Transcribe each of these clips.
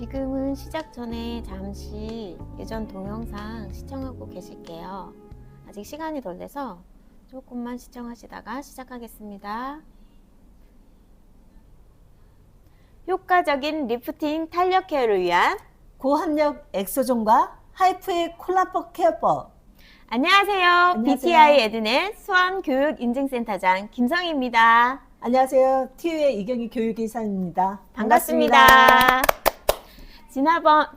지금은 시작 전에 잠시 예전 동영상 시청하고 계실게요. 아직 시간이 덜 돼서 조금만 시청하시다가 시작하겠습니다. 효과적인 리프팅 탄력 케어를 위한 고함력 엑소존과 하이프의 콜라법 케어법. 안녕하세요. BTI 에드넷 수원교육인증센터장 김성희입니다. 안녕하세요. TU의 이경희 교육이사입니다. 반갑습니다.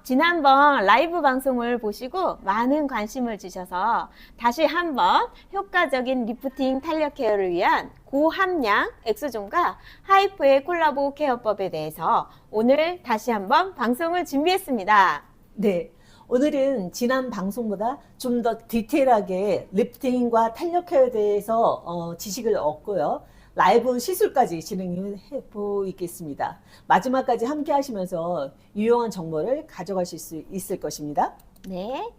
지난번 라이브 방송을 보시고 많은 관심을 주셔서 다시 한번 효과적인 리프팅 탄력 케어를 위한 고함량 엑소존과 하이프의 콜라보 케어법에 대해서 오늘 다시 한번 방송을 준비했습니다. 네, 오늘은 지난 방송보다 좀 더 디테일하게 리프팅과 탄력 케어에 대해서 지식을 얻고요. 라이브 시술까지 진행해 보이겠습니다. 마지막까지 함께 하시면서 유용한 정보를 가져가실 수 있을 것입니다. 네,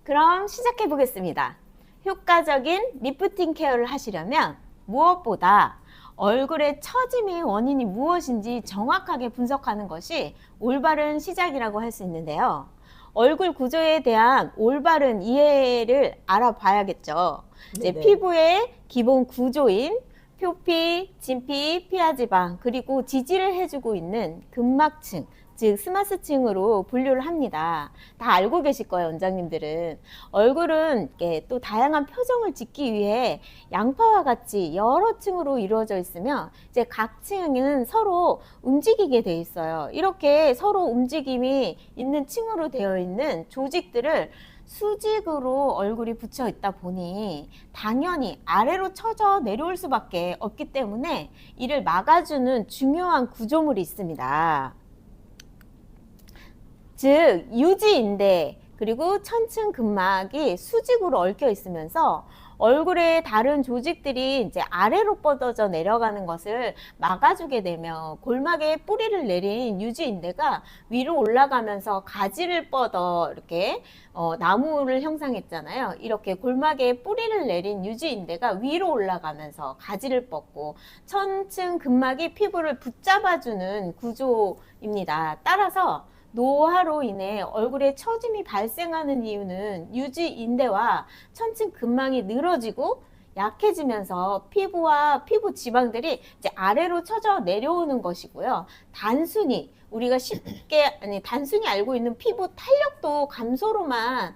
그럼 시작해 보겠습니다. 효과적인 리프팅 케어를 하시려면 무엇보다 얼굴의 처짐의 원인이 무엇인지 정확하게 분석하는 것이 올바른 시작이라고 할 수 있는데요. 얼굴 구조에 대한 올바른 이해를 알아봐야겠죠. 이제 피부의 기본 구조인 표피, 진피, 피하지방, 그리고 지지를 해주고 있는 근막층, 즉 스마스층으로 분류를 합니다. 다 알고 계실 거예요, 원장님들은. 얼굴은 이렇게 또 다양한 표정을 짓기 위해 양파와 같이 여러 층으로 이루어져 있으며 이제 각 층은 서로 움직이게 돼 있어요. 이렇게 서로 움직임이 있는 층으로 되어 있는 조직들을 수직으로 얼굴이 붙여 있다 보니 당연히 아래로 처져 내려올 수밖에 없기 때문에 이를 막아주는 중요한 구조물이 있습니다. 즉 유지인대 그리고 천층 근막이 수직으로 얽혀 있으면서 얼굴의 다른 조직들이 이제 아래로 뻗어져 내려가는 것을 막아주게 되며 골막에 뿌리를 내린 유지인대가 위로 올라가면서 가지를 뻗어 이렇게 나무를 형상했잖아요. 이렇게 골막에 뿌리를 내린 유지인대가 위로 올라가면서 가지를 뻗고 천층 근막이 피부를 붙잡아주는 구조입니다. 따라서 노화로 인해 얼굴에 처짐이 발생하는 이유는 유지인대와 천층 근막이 늘어지고 약해지면서 피부와 피부 지방들이 이제 아래로 처져 내려오는 것이고요. 단순히 우리가 단순히 알고 있는 피부 탄력도 감소로만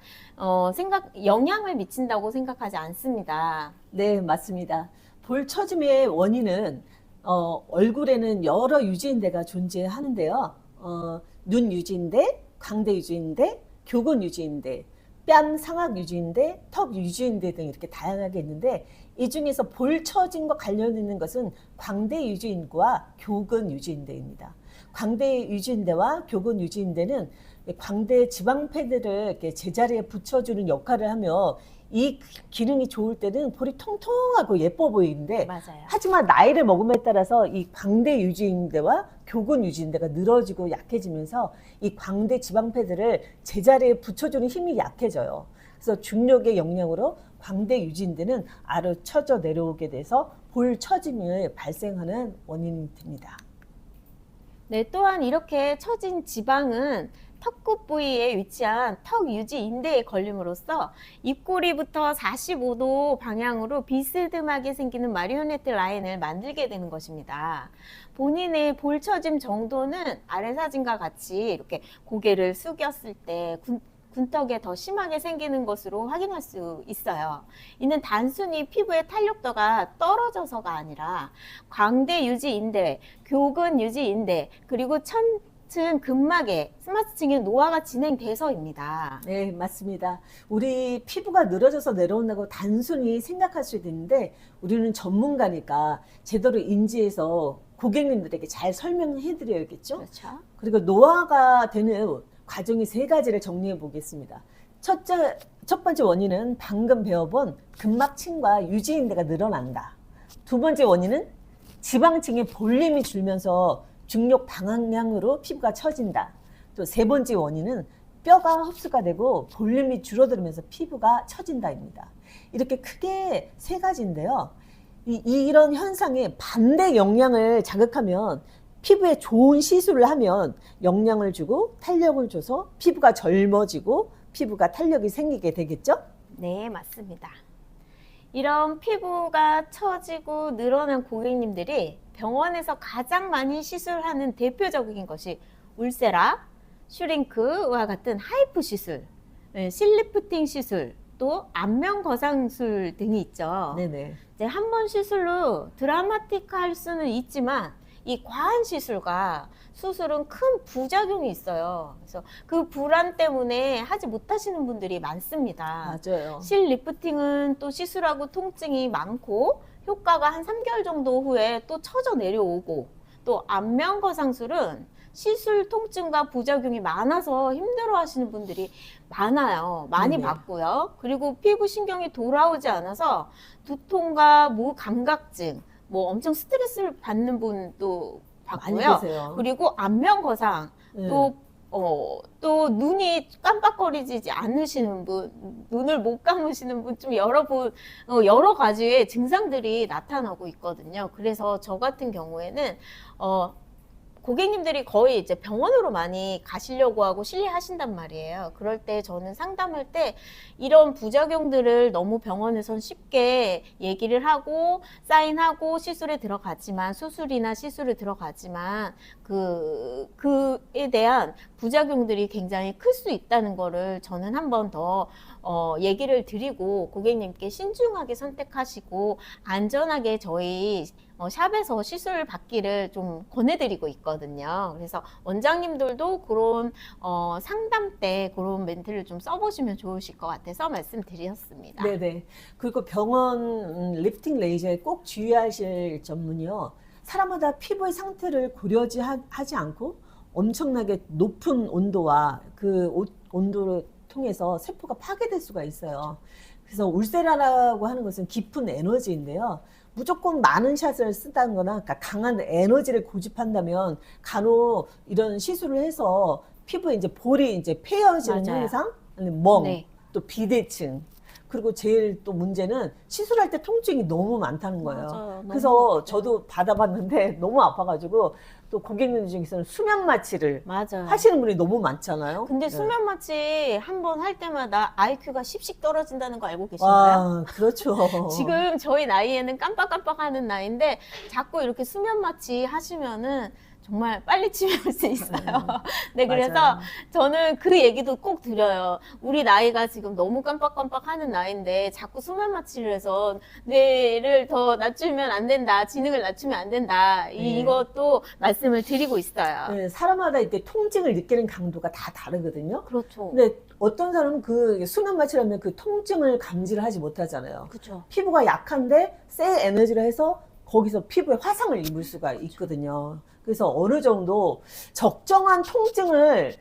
영향을 미친다고 생각하지 않습니다. 네, 맞습니다. 볼 처짐의 원인은 얼굴에는 여러 유지인대가 존재하는데요. 눈 유지인대, 광대 유지인대, 교근 유지인대, 뺨 상악 유지인대, 턱 유지인대 등 이렇게 다양하게 있는데 이 중에서 볼 처짐과 관련 있는 것은 광대 유지인대와 교근 유지인대입니다. 광대 유지인대와 교근 유지인대는 광대 지방 패드를 이렇게 제자리에 붙여주는 역할을 하며 이 기능이 좋을 때는 볼이 통통하고 예뻐 보이는데 맞아요. 하지만 나이를 먹음에 따라서 이 광대 유지인대와 교근 유지인대가 늘어지고 약해지면서 이 광대 지방 패드를 제자리에 붙여주는 힘이 약해져요. 그래서 중력의 영향으로 광대 유지인대는 아래로 처져 내려오게 돼서 볼 처짐을 발생하는 원인이 됩니다. 네, 또한 이렇게 처진 지방은 턱끝 부위에 위치한 턱 유지 인대에 걸림으로써 입꼬리부터 45도 방향으로 비스듬하게 생기는 마리오네트 라인을 만들게 되는 것입니다. 본인의 볼 처짐 정도는 아래 사진과 같이 이렇게 고개를 숙였을 때 군턱에 더 심하게 생기는 것으로 확인할 수 있어요. 이는 단순히 피부의 탄력도가 떨어져서가 아니라 광대 유지 인대, 교근 유지 인대, 그리고 층 근막에 스마트층의 노화가 진행돼서입니다. 네, 맞습니다. 우리 피부가 늘어져서 내려온다고 단순히 생각할 수 있는데 우리는 전문가니까 제대로 인지해서 고객님들에게 잘 설명해 드려야겠죠? 그렇죠. 그리고 노화가 되는 과정이 세 가지를 정리해 보겠습니다. 첫 번째 원인은 방금 배워본 근막층과 유지인대가 늘어난다. 두 번째 원인은 지방층의 볼륨이 줄면서 중력 방향으로 피부가 처진다. 또 세 번째 원인은 뼈가 흡수가 되고 볼륨이 줄어들면서 피부가 처진다입니다. 이렇게 크게 세 가지인데요. 이런 현상에 반대 영향을 자극하면 피부에 좋은 시술을 하면 영양을 주고 탄력을 줘서 피부가 젊어지고 피부가 탄력이 생기게 되겠죠? 네, 맞습니다. 이런 피부가 처지고 늘어난 고객님들이 병원에서 가장 많이 시술하는 대표적인 것이 울세라, 슈링크와 같은 하이프 시술, 실리프팅 시술, 또 안면 거상술 등이 있죠. 네네. 이제 한 번 시술로 드라마틱할 수는 있지만 이 과한 시술과 수술은 큰 부작용이 있어요. 그래서 그 불안 때문에 하지 못하시는 분들이 많습니다. 맞아요. 실리프팅은 또 시술하고 통증이 많고 효과가 한 3개월 정도 후에 또 처져 내려오고, 또 안면 거상술은 시술 통증과 부작용이 많아서 힘들어 하시는 분들이 많아요. 많이 네네. 봤고요. 그리고 피부 신경이 돌아오지 않아서 두통과 무감각증, 뭐 엄청 스트레스를 받는 분도 많이 봤고요. 계세요. 그리고 안면 거상, 네. 또 눈이 깜빡거리지 않으시는 분, 눈을 못 감으시는 분, 좀 여러 가지의 증상들이 나타나고 있거든요. 그래서 저 같은 경우에는 고객님들이 거의 이제 병원으로 많이 가시려고 하고 실례하신단 말이에요. 그럴 때 저는 상담할 때 이런 부작용들을 너무 병원에선 쉽게 얘기를 하고 사인하고 시술에 들어가지만, 수술이나 시술에 들어가지만 그에 대한 부작용들이 굉장히 클 수 있다는 거를 저는 한 번 더 얘기를 드리고 고객님께 신중하게 선택하시고 안전하게 저희 샵에서 시술 받기를 좀 권해드리고 있거든요. 그래서 원장님들도 그런 상담 때 그런 멘트를 좀 써보시면 좋으실 것 같아서 말씀드렸습니다. 네네. 그리고 병원 리프팅 레이저에 꼭 주의하실 점은요. 사람마다 피부의 상태를 고려하지 않고 엄청나게 높은 온도와 그 온도를 통해서 세포가 파괴될 수가 있어요. 그래서 울세라라고 하는 것은 깊은 에너지인데요. 무조건 많은 샷을 쓴다거나 그러니까 강한 에너지를 고집한다면 간혹 이런 시술을 해서 피부에 이제 볼이 이제 패여지는 맞아요. 현상, 아니면 멍, 네. 또 비대칭. 그리고 제일 또 문제는 시술할 때 통증이 너무 많다는 거예요. 맞아요. 너무 그래서 아프죠. 저도 받아봤는데 너무 아파가지고 또 고객님들 중에서는 수면 마취를 맞아요. 하시는 분이 너무 많잖아요. 근데 네. 수면 마취 한 번 할 때마다 IQ가 10씩 떨어진다는 거 알고 계신가요? 와, 그렇죠. 지금 저희 나이에는 깜빡깜빡하는 나이인데 자꾸 이렇게 수면 마취 하시면은 정말 빨리 치료할 수 있어요. 네, 그래서 맞아요. 저는 그 얘기도 꼭 드려요. 우리 나이가 지금 너무 깜빡깜빡하는 나이. 나이인데 자꾸 수면 마취를 해서 뇌를 더 낮추면 안 된다, 지능을 낮추면 안 된다. 네. 이것도 말씀을 드리고 있어요. 네, 사람마다 이렇게 통증을 느끼는 강도가 다 다르거든요. 그렇죠. 근데 어떤 사람은 그 수면 마취를 하면 그 통증을 감지를 하지 못하잖아요. 그렇죠. 피부가 약한데 세 에너지를 해서 거기서 피부에 화상을 입을 수가 있거든요. 그래서 어느 정도 적정한 통증을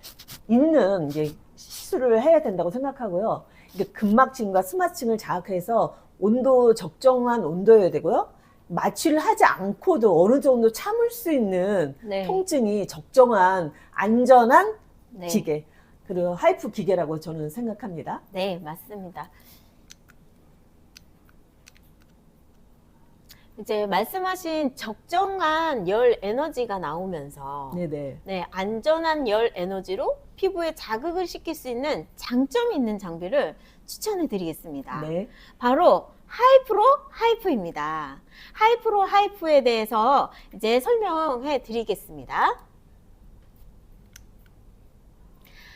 있는 이제 시술을 해야 된다고 생각하고요. 이게 근막층과 스마층을 자극해서 온도 적정한 온도여야 되고요. 마취를 하지 않고도 어느 정도 참을 수 있는 네. 통증이 적정한 안전한 네. 기계, 그리고 하이프 기계라고 저는 생각합니다. 네, 맞습니다. 이제 말씀하신 적정한 열 에너지가 나오면서 네네. 네, 안전한 열 에너지로 피부에 자극을 시킬 수 있는 장점이 있는 장비를 추천해 드리겠습니다. 네. 바로 하이프로 하이프입니다. 하이프로 하이프에 대해서 이제 설명해 드리겠습니다.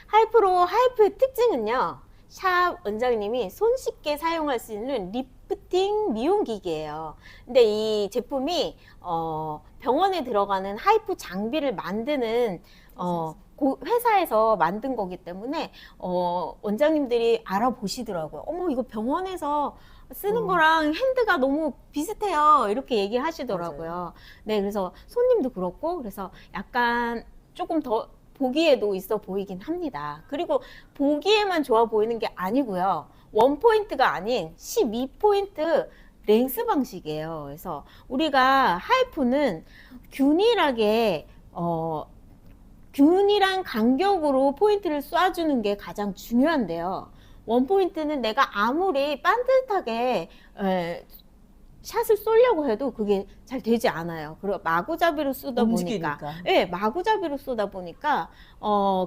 하이프로 하이프의 특징은요, 샵 원장님이 손쉽게 사용할 수 있는 리프팅 미용기기예요. 근데 이 제품이 병원에 들어가는 하이프 장비를 만드는 회사에서 만든 거기 때문에 원장님들이 알아보시더라고요. 어머, 이거 병원에서 쓰는 거랑 핸드가 너무 비슷해요. 이렇게 얘기를 하시더라고요. 맞아요. 네, 그래서 손님도 그렇고, 그래서 약간 조금 더 보기에도 있어 보이긴 합니다. 그리고 보기에만 좋아 보이는 게 아니고요. 원포인트가 아닌 12포인트 랭스 방식이에요. 그래서 우리가 하이프는 균일하게 균일한 간격으로 포인트를 쏴주는 게 가장 중요한데요. 원포인트는 내가 아무리 반듯하게 샷을 쏘려고 해도 그게 잘 되지 않아요. 그리고 마구잡이로 쏘다 움직이니까. 보니까, 예, 마구잡이로 쏘다 보니까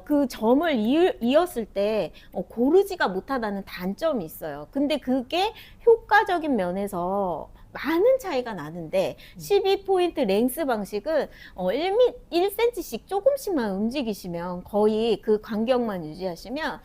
그 점을 이었을 때 고르지가 못하다는 단점이 있어요. 근데 그게 효과적인 면에서 많은 차이가 나는데 12포인트 랭스 방식은 1cm씩 조금씩만 움직이시면 거의 그 간격만 유지하시면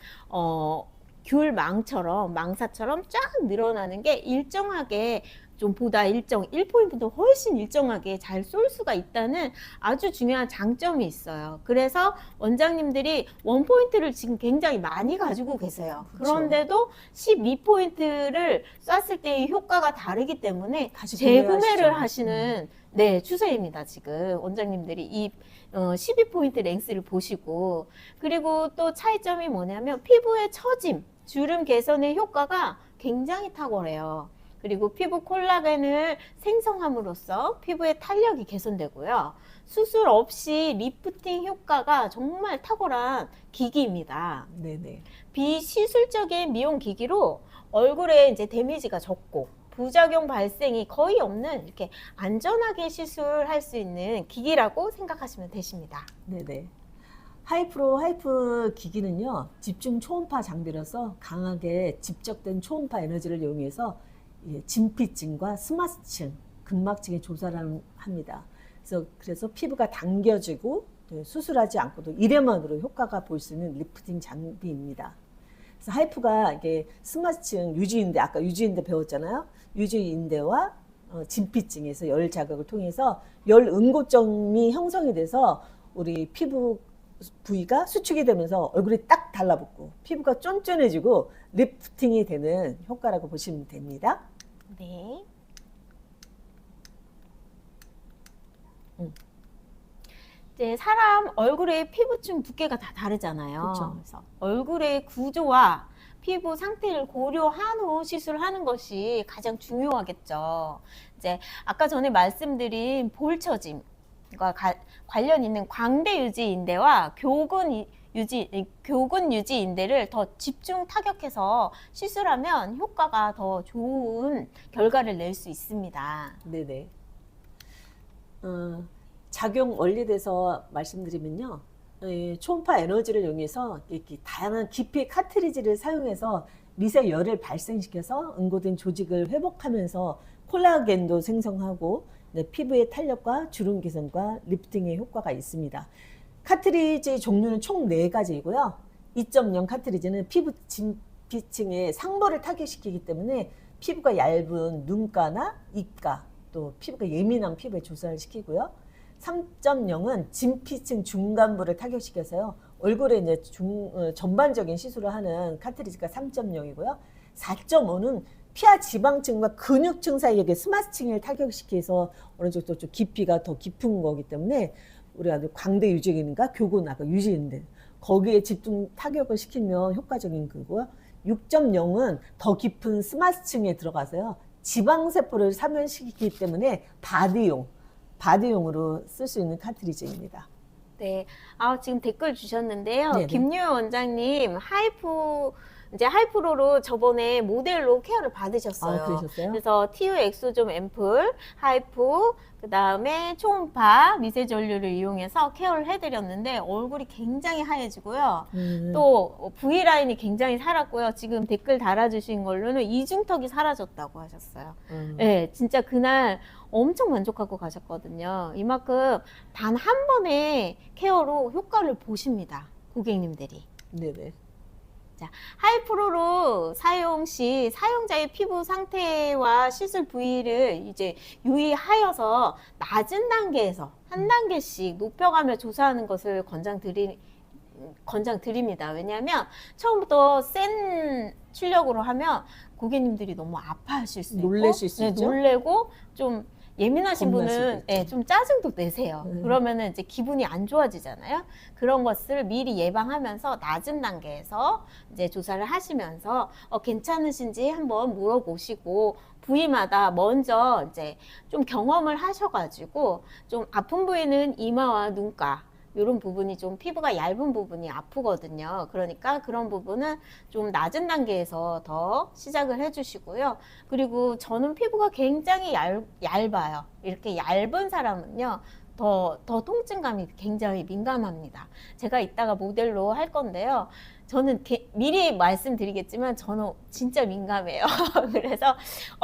귤망처럼 망사처럼 쫙 늘어나는 게 일정하게 좀 보다 1포인트도 훨씬 일정하게 잘 쏠 수가 있다는 아주 중요한 장점이 있어요. 그래서 원장님들이 원포인트를 지금 굉장히 많이 가지고 계세요. 그쵸. 그런데도 12포인트를 쐈을 때의 효과가 다르기 때문에 다시 재구매를 구매하시죠. 하시는 네, 추세입니다. 지금 원장님들이 이 12포인트 랭스를 보시고, 그리고 또 차이점이 뭐냐면 피부의 처짐, 주름 개선의 효과가 굉장히 탁월해요. 그리고 피부 콜라겐을 생성함으로써 피부의 탄력이 개선되고요. 수술 없이 리프팅 효과가 정말 탁월한 기기입니다. 네네. 비시술적인 미용 기기로 얼굴에 이제 데미지가 적고 부작용 발생이 거의 없는 이렇게 안전하게 시술할 수 있는 기기라고 생각하시면 되십니다. 네네. 하이프로 하이프 기기는요, 집중 초음파 장비라서 강하게 집적된 초음파 에너지를 이용해서 진피층과 스마트층, 근막층의 조사를 합니다. 그래서 피부가 당겨지고 수술하지 않고도 일회만으로 효과가 볼 수 있는 리프팅 장비입니다. 그래서 하이프가 이게 스마트층, 유지인대, 아까 유지인대 배웠잖아요. 유지인대와 진피층에서 열 자극을 통해서 열 응고점이 형성이 돼서 우리 피부 부위가 수축이 되면서 얼굴이 딱 달라붙고 피부가 쫀쫀해지고 리프팅이 되는 효과라고 보시면 됩니다. 네. 이제 사람 얼굴의 피부층 두께가 다 다르잖아요. 그쵸. 그래서 얼굴의 구조와 피부 상태를 고려한 후 시술하는 것이 가장 중요하겠죠. 이제 아까 전에 말씀드린 볼처짐과 관련 있는 광대 유지 인대와 교근 유지 인대를 더 집중 타격해서 시술하면 효과가 더 좋은 결과를 낼 수 있습니다. 네네. 작용 원리에 대해서 말씀드리면요. 초음파 에너지를 이용해서 이렇게 다양한 깊이의 카트리지를 사용해서 미세 열을 발생시켜서 응고된 조직을 회복하면서 콜라겐도 생성하고 피부의 탄력과 주름 개선과 리프팅의 효과가 있습니다. 카트리지 종류는 총 4가지이고요. 2.0 카트리지는 피부 진피층의 상부를 타격시키기 때문에 피부가 얇은 눈가나 입가, 또 피부가 예민한 피부에 조사를 시키고요. 3.0은 진피층 중간부를 타격시켜서요. 얼굴에 이제 전반적인 시술을 하는 카트리지가 3.0이고요. 4.5는 피하 지방층과 근육층 사이에 스마스층을 타격시켜서 어느 정도 좀 깊이가 더 깊은 거기 때문에 우리가 광대 유지근인가 교근하고 유지근들 거기에 집중 타격을 시키면 효과적인 거고요. 6.0은 더 깊은 스마스층에 들어가서요. 지방세포를 사면시키기 때문에 바디용으로 쓸 수 있는 카트리지입니다. 네. 지금 댓글 주셨는데요. 네네. 김유현 원장님, 하이프로로 저번에 모델로 케어를 받으셨어요. 그러셨어요? 그래서 TU 엑소좀 앰플, 하이프, 그 다음에 초음파, 미세 전류를 이용해서 케어를 해드렸는데 얼굴이 굉장히 하얘지고요. 또 V라인이 굉장히 살았고요. 지금 댓글 달아주신 걸로는 이중턱이 사라졌다고 하셨어요. 네, 진짜 그날 엄청 만족하고 가셨거든요. 이만큼 단 한 번의 케어로 효과를 보십니다. 고객님들이. 네네. 자, 하이프로로 사용 시 사용자의 피부 상태와 시술 부위를 이제 유의하여서 낮은 단계에서 한 단계씩 높여가며 조사하는 것을 권장드립니다. 왜냐하면 처음부터 센 출력으로 하면 고객님들이 너무 아파하실 수 있고 놀라실 수 있죠. 놀래고 좀 예민하신 겁날 수도 분은 있죠. 좀 짜증도 내세요. 그러면은 이제 기분이 안 좋아지잖아요. 그런 것을 미리 예방하면서 낮은 단계에서 이제 조사를 하시면서 괜찮으신지 한번 물어보시고 부위마다 먼저 이제 좀 경험을 하셔가지고 좀 아픈 부위는 이마와 눈가 이런 부분이 좀 피부가 얇은 부분이 아프거든요. 그러니까 그런 부분은 좀 낮은 단계에서 더 시작을 해주시고요. 그리고 저는 피부가 굉장히 얇아요. 이렇게 얇은 사람은요. 더 통증감이 굉장히 민감합니다. 제가 이따가 모델로 할 건데요. 저는 미리 말씀드리겠지만 저는 진짜 민감해요. 그래서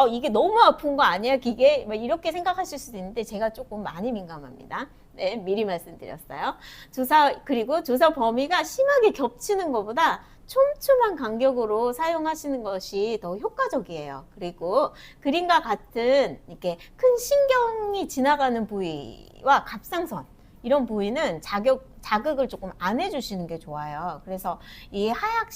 이게 너무 아픈 거 아니야 기계? 이렇게 생각하실 수도 있는데 제가 조금 많이 민감합니다. 네, 미리 말씀드렸어요. 그리고 조사 범위가 심하게 겹치는 것보다 촘촘한 간격으로 사용하시는 것이 더 효과적이에요. 그리고 그림과 같은 이렇게 큰 신경이 지나가는 부위와 갑상선 이런 부위는 자극을 조금 안 해주시는 게 좋아요. 그래서 이 하약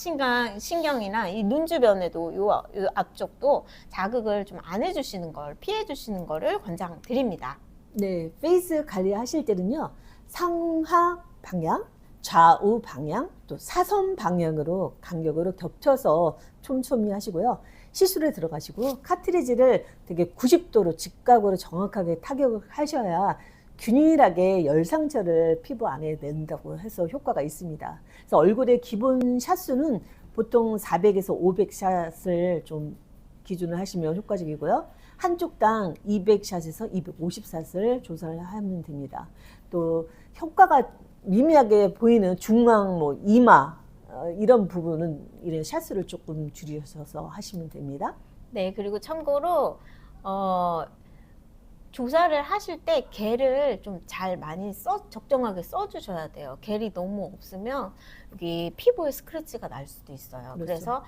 신경이나 이 눈 주변에도 요 앞쪽도 자극을 좀 안 해주시는 걸 피해 주시는 거를 권장드립니다. 네, 페이스 관리하실 때는요. 상하 방향, 좌우 방향, 또 사선 방향으로 간격으로 겹쳐서 촘촘히 하시고요. 시술에 들어가시고 카트리지를 되게 90도로 직각으로 정확하게 타격을 하셔야 균일하게 열상처를 피부 안에 낸다고 해서 효과가 있습니다. 그래서 얼굴의 기본 샷수는 보통 400에서 500샷을 좀 기준을 하시면 효과적이고요. 한쪽당 200샷에서 250샷을 조사를 하면 됩니다. 또 효과가 미미하게 보이는 중앙, 이마 이런 부분은 이런 샷수를 조금 줄이셔서 하시면 됩니다. 네, 그리고 참고로 조사를 하실 때 겔을 좀 잘 많이 적정하게 써주셔야 돼요. 겔이 너무 없으면 여기 피부에 스크래치가 날 수도 있어요. 그렇죠. 그래서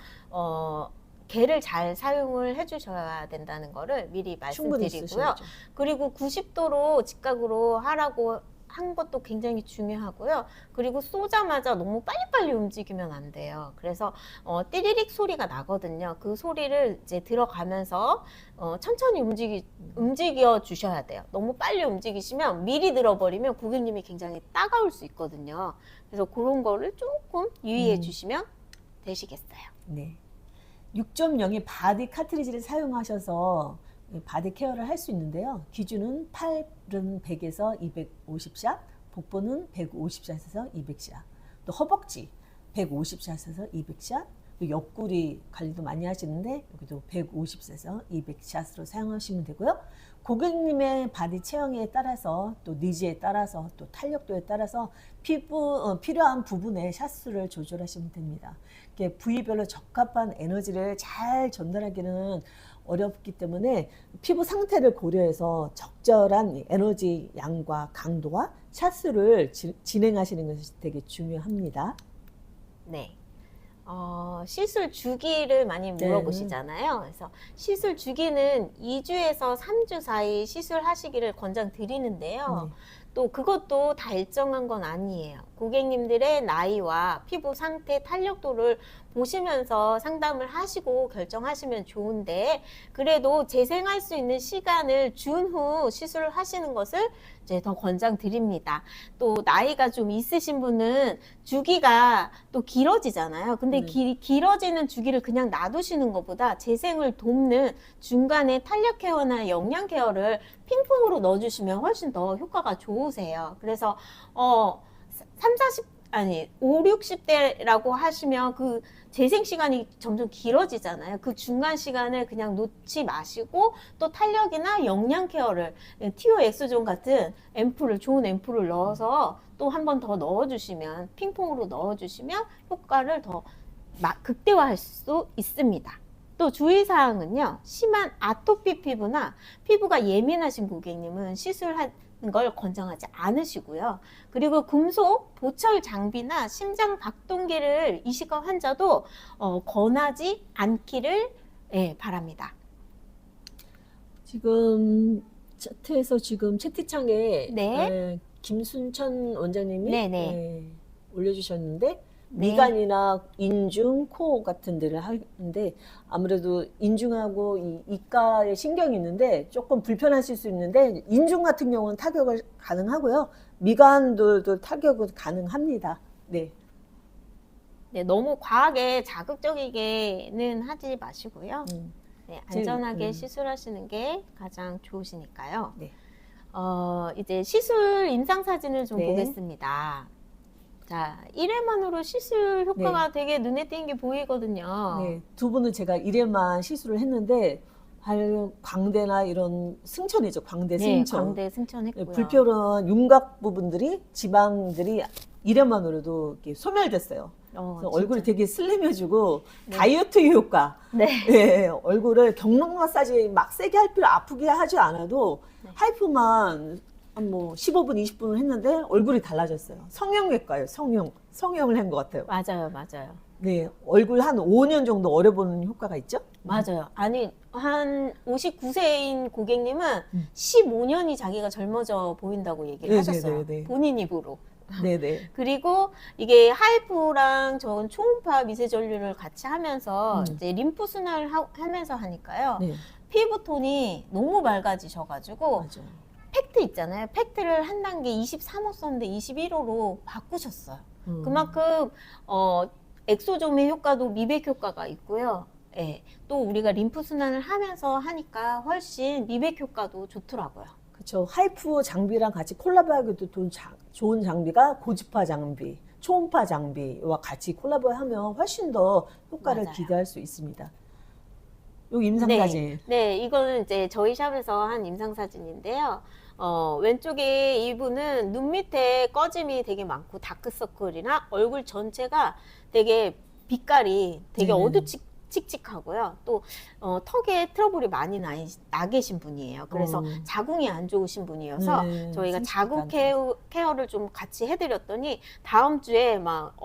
겔을 잘 사용을 해주셔야 된다는 거를 미리 충분히 말씀드리고요. 쓰셔야죠. 그리고 90도로 직각으로 하라고 한 것도 굉장히 중요하고요. 그리고 쏘자마자 너무 빨리빨리 움직이면 안 돼요. 그래서 띠리릭 소리가 나거든요. 그 소리를 이제 들어가면서 천천히 움직여 주셔야 돼요. 너무 빨리 움직이시면 미리 들어버리면 고객님이 굉장히 따가울 수 있거든요. 그래서 그런 거를 조금 유의해 주시면 되시겠어요. 네. 6.0의 바디 카트리지를 사용하셔서 바디 케어를 할 수 있는데요. 기준은 팔은 100에서 250샷, 복부는 150샷에서 200샷, 또 허벅지 150샷에서 200샷, 또 옆구리 관리도 많이 하시는데 여기도 150샷에서 200샷으로 사용하시면 되고요. 고객님의 바디 체형에 따라서 또 니즈에 따라서 또 탄력도에 따라서 필요한 부분의 샷수를 조절하시면 됩니다. 부위별로 적합한 에너지를 잘 전달하기는 어렵기 때문에 피부 상태를 고려해서 적절한 에너지 양과 강도와 샷수를 진행하시는 것이 되게 중요합니다. 네. 시술 주기를 많이 네. 물어보시잖아요. 그래서 시술 주기는 2주에서 3주 사이 시술하시기를 권장드리는데요. 또 그것도 다 일정한 건 아니에요. 고객님들의 나이와 피부 상태, 탄력도를 보시면서 상담을 하시고 결정하시면 좋은데, 그래도 재생할 수 있는 시간을 준 후 시술을 하시는 것을 이제 더 권장드립니다. 또 나이가 좀 있으신 분은 주기가 또 길어지잖아요. 근데 길어지는 주기를 그냥 놔두시는 것보다 재생을 돕는 중간에 탄력 케어나 영양 케어를 핑퐁으로 넣어주시면 훨씬 더 효과가 좋으세요. 그래서 5, 60대라고 하시면 그 재생 시간이 점점 길어지잖아요. 그 중간 시간을 그냥 놓지 마시고 또 탄력이나 영양 케어를 티오 엑소존 같은 좋은 앰플을 넣어서 또 한 번 더 넣어주시면, 핑퐁으로 넣어주시면 효과를 더 극대화할 수 있습니다. 또 주의사항은요, 심한 아토피 피부나 피부가 예민하신 고객님은 시술하는 걸 권장하지 않으시고요. 그리고 금속, 보철 장비나 심장 박동기를 이식한 환자도 권하지 않기를 바랍니다. 지금 차트에서 지금 채팅창에 네. 김순천 원장님이 네네. 올려주셨는데, 네. 미간이나 인중, 코 같은 데를 하는데 아무래도 인중하고 이 이가에 신경이 있는데 조금 불편하실 수 있는데, 인중 같은 경우는 타격을 가능하고요. 미간도 타격은 가능합니다. 네. 네, 너무 과하게 자극적이게는 하지 마시고요. 네, 안전하게 시술하시는 게 가장 좋으시니까요. 네. 이제 시술 임상 사진을 좀 네. 보겠습니다. 자, 1회만으로 시술 효과가 되게 눈에 띄는 게 보이거든요. 네. 두 분은 제가 1회만 시술을 했는데 광대나 이런 승천이죠. 광대 네, 승천. 광대 승천했고요. 불편한 윤곽 부분들이, 지방들이 1회만으로도 이렇게 소멸됐어요. 그래서 얼굴이 되게 슬림해지고 다이어트 효과. 네. 네, 얼굴을 경락 마사지 막 세게 할 필요, 아프게 하지 않아도 하이프만 한 뭐 15분, 20분을 했는데 얼굴이 달라졌어요. 성형외과예요. 성형을 한 것 같아요. 맞아요, 맞아요. 네, 얼굴 한 5년 정도 어려보는 효과가 있죠? 맞아요. 아니, 한 59세인 고객님은 15년이 자기가 젊어져 보인다고 얘기를 하셨어요. 네네네. 본인 입으로. 네네. 그리고 이게 하이프랑 저건 초음파 미세전류를 같이 하면서 이제 림프 순환을 하면서 하니까요. 네. 피부톤이 너무 밝아지셔가지고 맞아요. 팩트 있잖아요. 팩트를 한 단계 23호 썼는데 21호로 바꾸셨어요. 그만큼 엑소좀의 효과도 미백 효과가 있고요. 예, 또 우리가 림프 순환을 하면서 하니까 훨씬 미백 효과도 좋더라고요. 그렇죠. 하이프 장비랑 같이 콜라보하기도 좋은 장비가 고지파 장비, 초음파 장비와 같이 콜라보하면 훨씬 더 효과를 맞아요. 기대할 수 있습니다. 요 임상사진. 네, 이거는 이제 저희 샵에서 한 임상사진인데요. 왼쪽에 이분은 눈 밑에 꺼짐이 되게 많고 다크서클이나 얼굴 전체가 되게 빛깔이 되게 어두칙칙하고요. 또 턱에 트러블이 많이 나 계신 분이에요. 그래서 자궁이 안 좋으신 분이어서 저희가 자궁 케어를 좀 같이 해드렸더니 다음 주에 막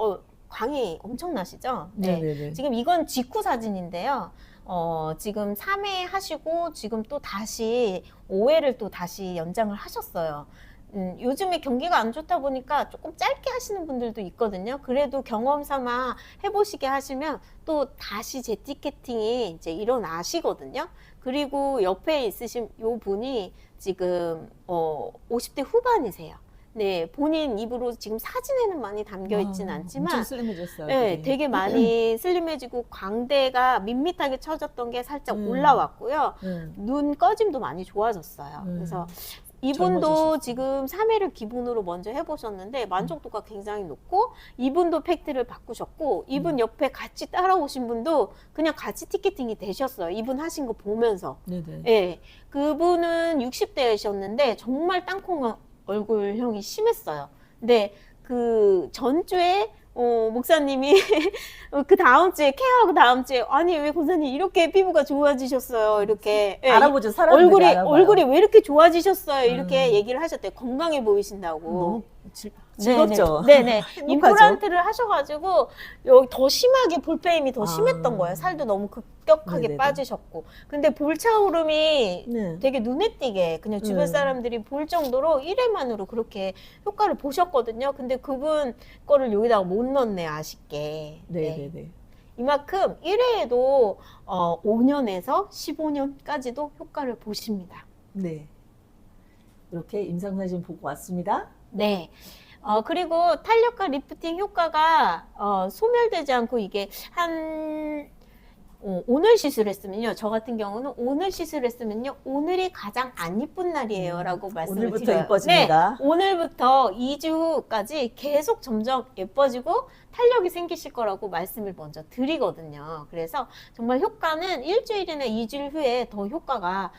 광이 엄청 나시죠? 네네네. 지금 이건 직후 사진인데요. 지금 3회 하시고 지금 또 다시 5회를 또 다시 연장을 하셨어요. 요즘에 경기가 안 좋다 보니까 조금 짧게 하시는 분들도 있거든요. 그래도 경험 삼아 해보시게 하시면 또 다시 재티켓팅이 이제 일어나시거든요. 그리고 옆에 있으신 요 분이 지금 50대 후반이세요. 네, 본인 입으로 지금 사진에는 많이 담겨 있진 않지만 엄청 슬림해졌어요. 네, 되게 많이 슬림해지고 광대가 밋밋하게 처졌던 게 살짝 올라왔고요. 눈 꺼짐도 많이 좋아졌어요. 그래서 이분도 젊어지셨어요. 지금 3회를 기본으로 먼저 해보셨는데 만족도가 굉장히 높고, 이분도 팩트를 바꾸셨고, 이분 옆에 같이 따라오신 분도 그냥 같이 티켓팅이 되셨어요. 이분 하신 거 보면서. 네네. 예, 그분은 60대이셨는데 정말 땅콩 얼굴형이 심했어요. 근데 그 전주에 목사님이 그 다음 주에 케어하고 다음 주에 아니 왜 권사님 이렇게 피부가 좋아지셨어요 이렇게 알아보죠. 사람들이 알아봐요. 얼굴이 왜 이렇게 좋아지셨어요 이렇게 얘기를 하셨대요. 건강해 보이신다고. 너무 즐겁죠. 네네. 행복하죠. 임플란트를 하셔가지고 여기 더 심하게 볼페임이 더 아. 심했던 거예요. 살도 너무 급격하게 네네네. 빠지셨고. 근데 볼 차오름이 네. 되게 눈에 띄게 그냥 주변 네. 사람들이 볼 정도로 1회만으로 그렇게 효과를 보셨거든요. 근데 그분 거를 여기다가 못 넣었네요. 아쉽게. 네네네. 이만큼 1회에도 5년에서 15년까지도 효과를 보십니다. 네. 이렇게 임상사진 보고 왔습니다. 네. 그리고 탄력과 리프팅 효과가 소멸되지 않고 이게 오늘 시술했으면요. 저 같은 경우는 오늘 시술했으면요. 오늘이 가장 안 이쁜 날이에요. 라고 말씀을 오늘부터 드려요. 이뻐집니다. 네. 오늘부터 2주까지 계속 점점 예뻐지고 탄력이 생기실 거라고 말씀을 먼저 드리거든요. 그래서 정말 효과는 일주일이나 2주일 후에 더 효과가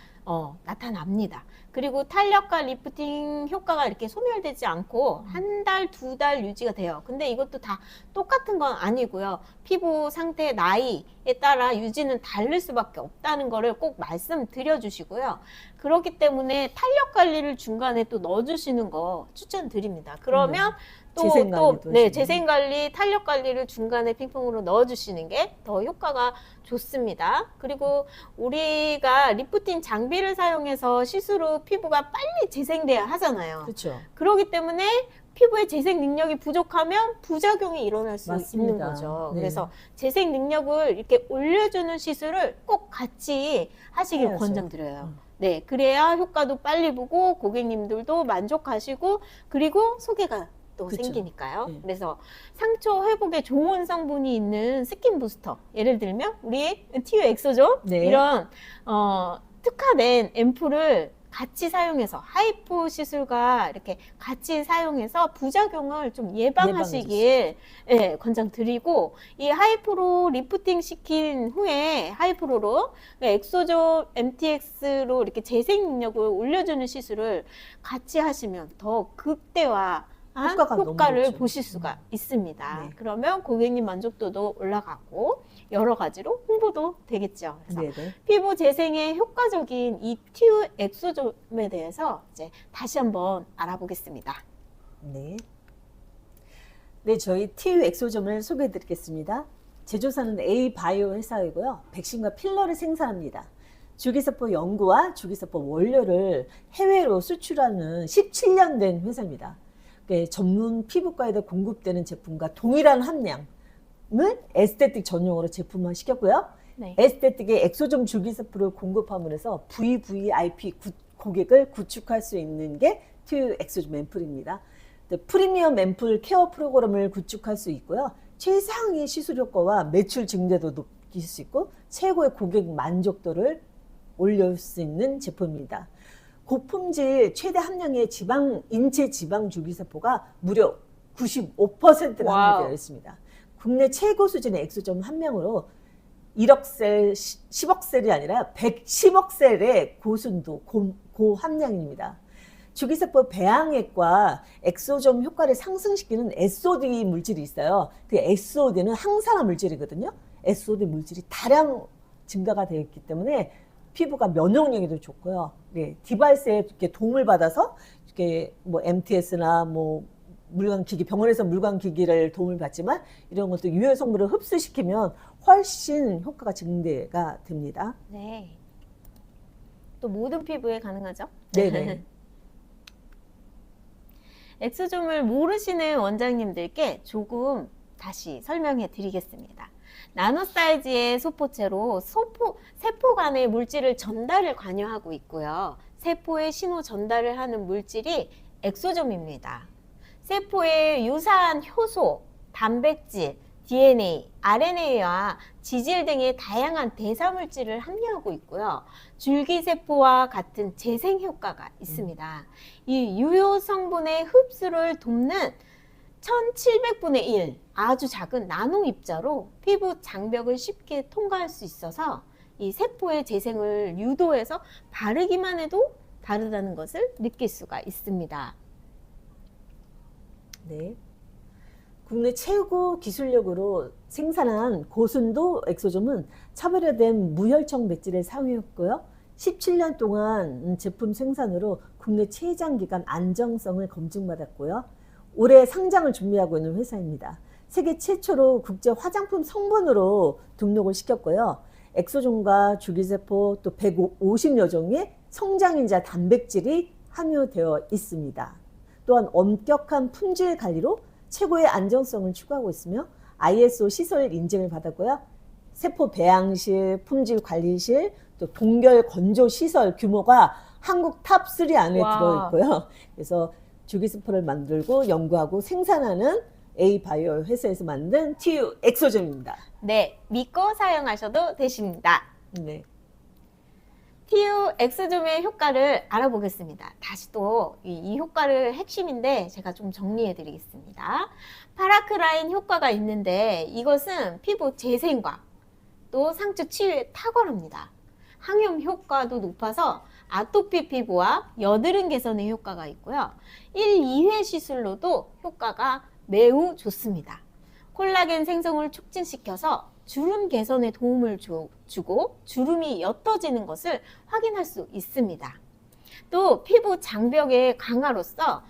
나타납니다. 그리고 탄력과 리프팅 효과가 이렇게 소멸되지 않고 한 달, 2달 유지가 돼요. 근데 이것도 다 똑같은 건 아니고요. 피부 상태, 나이에 따라 유지는 다를 수밖에 없다는 거를 꼭 말씀드려 주시고요. 그렇기 때문에 탄력 관리를 중간에 또 넣어주시는 거 추천드립니다. 그러면 재생 관리, 탄력 관리를 중간에 핑퐁으로 넣어주시는 게 더 효과가 좋습니다. 그리고 우리가 리프팅 장비를 사용해서 시술 후 피부가 빨리 재생돼야 하잖아요. 그렇죠. 그렇기 때문에 피부의 재생 능력이 부족하면 부작용이 일어날 수 맞습니다. 있는 거죠. 네. 그래서 재생 능력을 이렇게 올려주는 시술을 꼭 같이 하시길 해야죠. 권장드려요. 네, 그래야 효과도 빨리 보고 고객님들도 만족하시고 그리고 소개가 또 그쵸. 생기니까요. 네. 그래서 상처 회복에 좋은 성분이 있는 스킨 부스터. 예를 들면 우리 TU 엑소죠. 네. 이런 특화된 앰플을 같이 사용해서 하이포 시술과 이렇게 같이 사용해서 부작용을 좀 예방하시길 권장드리고 이 하이프로 리프팅 시킨 후에 하이프로로 엑소조 MTX로 이렇게 재생 능력을 올려주는 시술을 같이 하시면 더 극대화 효과가 너무 효과를 좋죠. 보실 수가 있습니다. 네. 그러면 고객님 만족도도 올라가고 여러 가지로 홍보도 되겠죠. 그래서 네네. 피부 재생에 효과적인 이 튜 엑소점에 대해서 이제 다시 한번 알아보겠습니다. 네. 네, 저희 TU 엑소점을 소개해 드리겠습니다. 제조사는 A바이오 회사이고요. 백신과 필러를 생산합니다. 주기세포 연구와 주기세포 원료를 해외로 수출하는 17년 된 회사입니다. 전문 피부과에도 공급되는 제품과 동일한 함량을 에스테틱 전용으로 제품화 시켰고요. 네. 에스테틱의 엑소점 주기세포를 공급함으로 해서 VVIP 고객을 구축할 수 있는 게 TU 엑소점 앰플입니다. 프리미엄 앰플 케어 프로그램을 구축할 수 있고요. 최상의 시술 효과와 매출 증대도 높일 수 있고 최고의 고객 만족도를 올릴 수 있는 제품입니다. 고품질 최대 함량의 인체 지방 주기세포가 무려 95%가 함유되어 있습니다. 국내 최고 수준의 엑소점 함량으로 1억 셀, 10억 셀이 아니라 110억 셀의 고순도, 고함량입니다. 주기세포 배양액과 엑소점 효과를 상승시키는 SOD 물질이 있어요. 그 SOD는 항산화 물질이거든요. SOD 물질이 다량 증가가 되어 있기 때문에 피부가 면역력에도 좋고요. 네, 디바이스에 이렇게 도움을 받아서 이렇게 뭐 MTS나 뭐 물광기기, 병원에서 물광기기를 도움을 받지만 이런 것도 유해 성분을 흡수시키면 훨씬 효과가 증대가 됩니다. 네. 또 모든 피부에 가능하죠? 네네. 엑소점을 모르시는 원장님들께 조금 다시 설명해 드리겠습니다. 나노 사이즈의 소포체로 세포 간의 물질을 전달을 관여하고 있고요. 세포에 신호 전달을 하는 물질이 엑소점입니다. 세포에 유사한 효소, 단백질, DNA, RNA와 지질 등의 다양한 대사물질을 함유하고 있고요. 줄기세포와 같은 재생 효과가 있습니다. 이 유효 성분의 흡수를 돕는 1700분의 1 아주 작은 나노 입자로 피부 장벽을 쉽게 통과할 수 있어서 이 세포의 재생을 유도해서 바르기만 해도 다르다는 것을 느낄 수가 있습니다. 네. 국내 최고 기술력으로 생산한 고순도 엑소점은 차별화된 무혈청 배지를 사용했고요. 17년 동안 제품 생산으로 국내 최장기간 안정성을 검증받았고요. 올해 상장을 준비하고 있는 회사입니다. 세계 최초로 국제 화장품 성분으로 등록을 시켰고요. 엑소존과 줄기세포 또 150여 종의 성장인자 단백질이 함유되어 있습니다. 또한 엄격한 품질 관리로 최고의 안정성을 추구하고 있으며 ISO 시설 인증을 받았고요. 세포 배양실, 품질 관리실, 또 동결 건조 시설 규모가 한국 탑3 안에 와. 들어있고요. 그래서 줄기세포를 만들고 연구하고 생산하는 A바이오 회사에서 만든 TU 엑소존입니다. 네, 믿고 사용하셔도 되십니다. 네. TU 엑소좀의 효과를 알아보겠습니다. 다시 또 이 효과를 핵심인데 제가 좀 정리해 드리겠습니다. 파라크라인 효과가 있는데 이것은 피부 재생과 또 상처 치유에 탁월합니다. 항염 효과도 높아서 아토피 피부와 여드름 개선에 효과가 있고요. 1, 2회 시술로도 효과가 매우 좋습니다. 콜라겐 생성을 촉진시켜서 주름 개선에 도움을 주고 주름이 옅어지는 것을 확인할 수 있습니다. 또 피부 장벽의 강화로서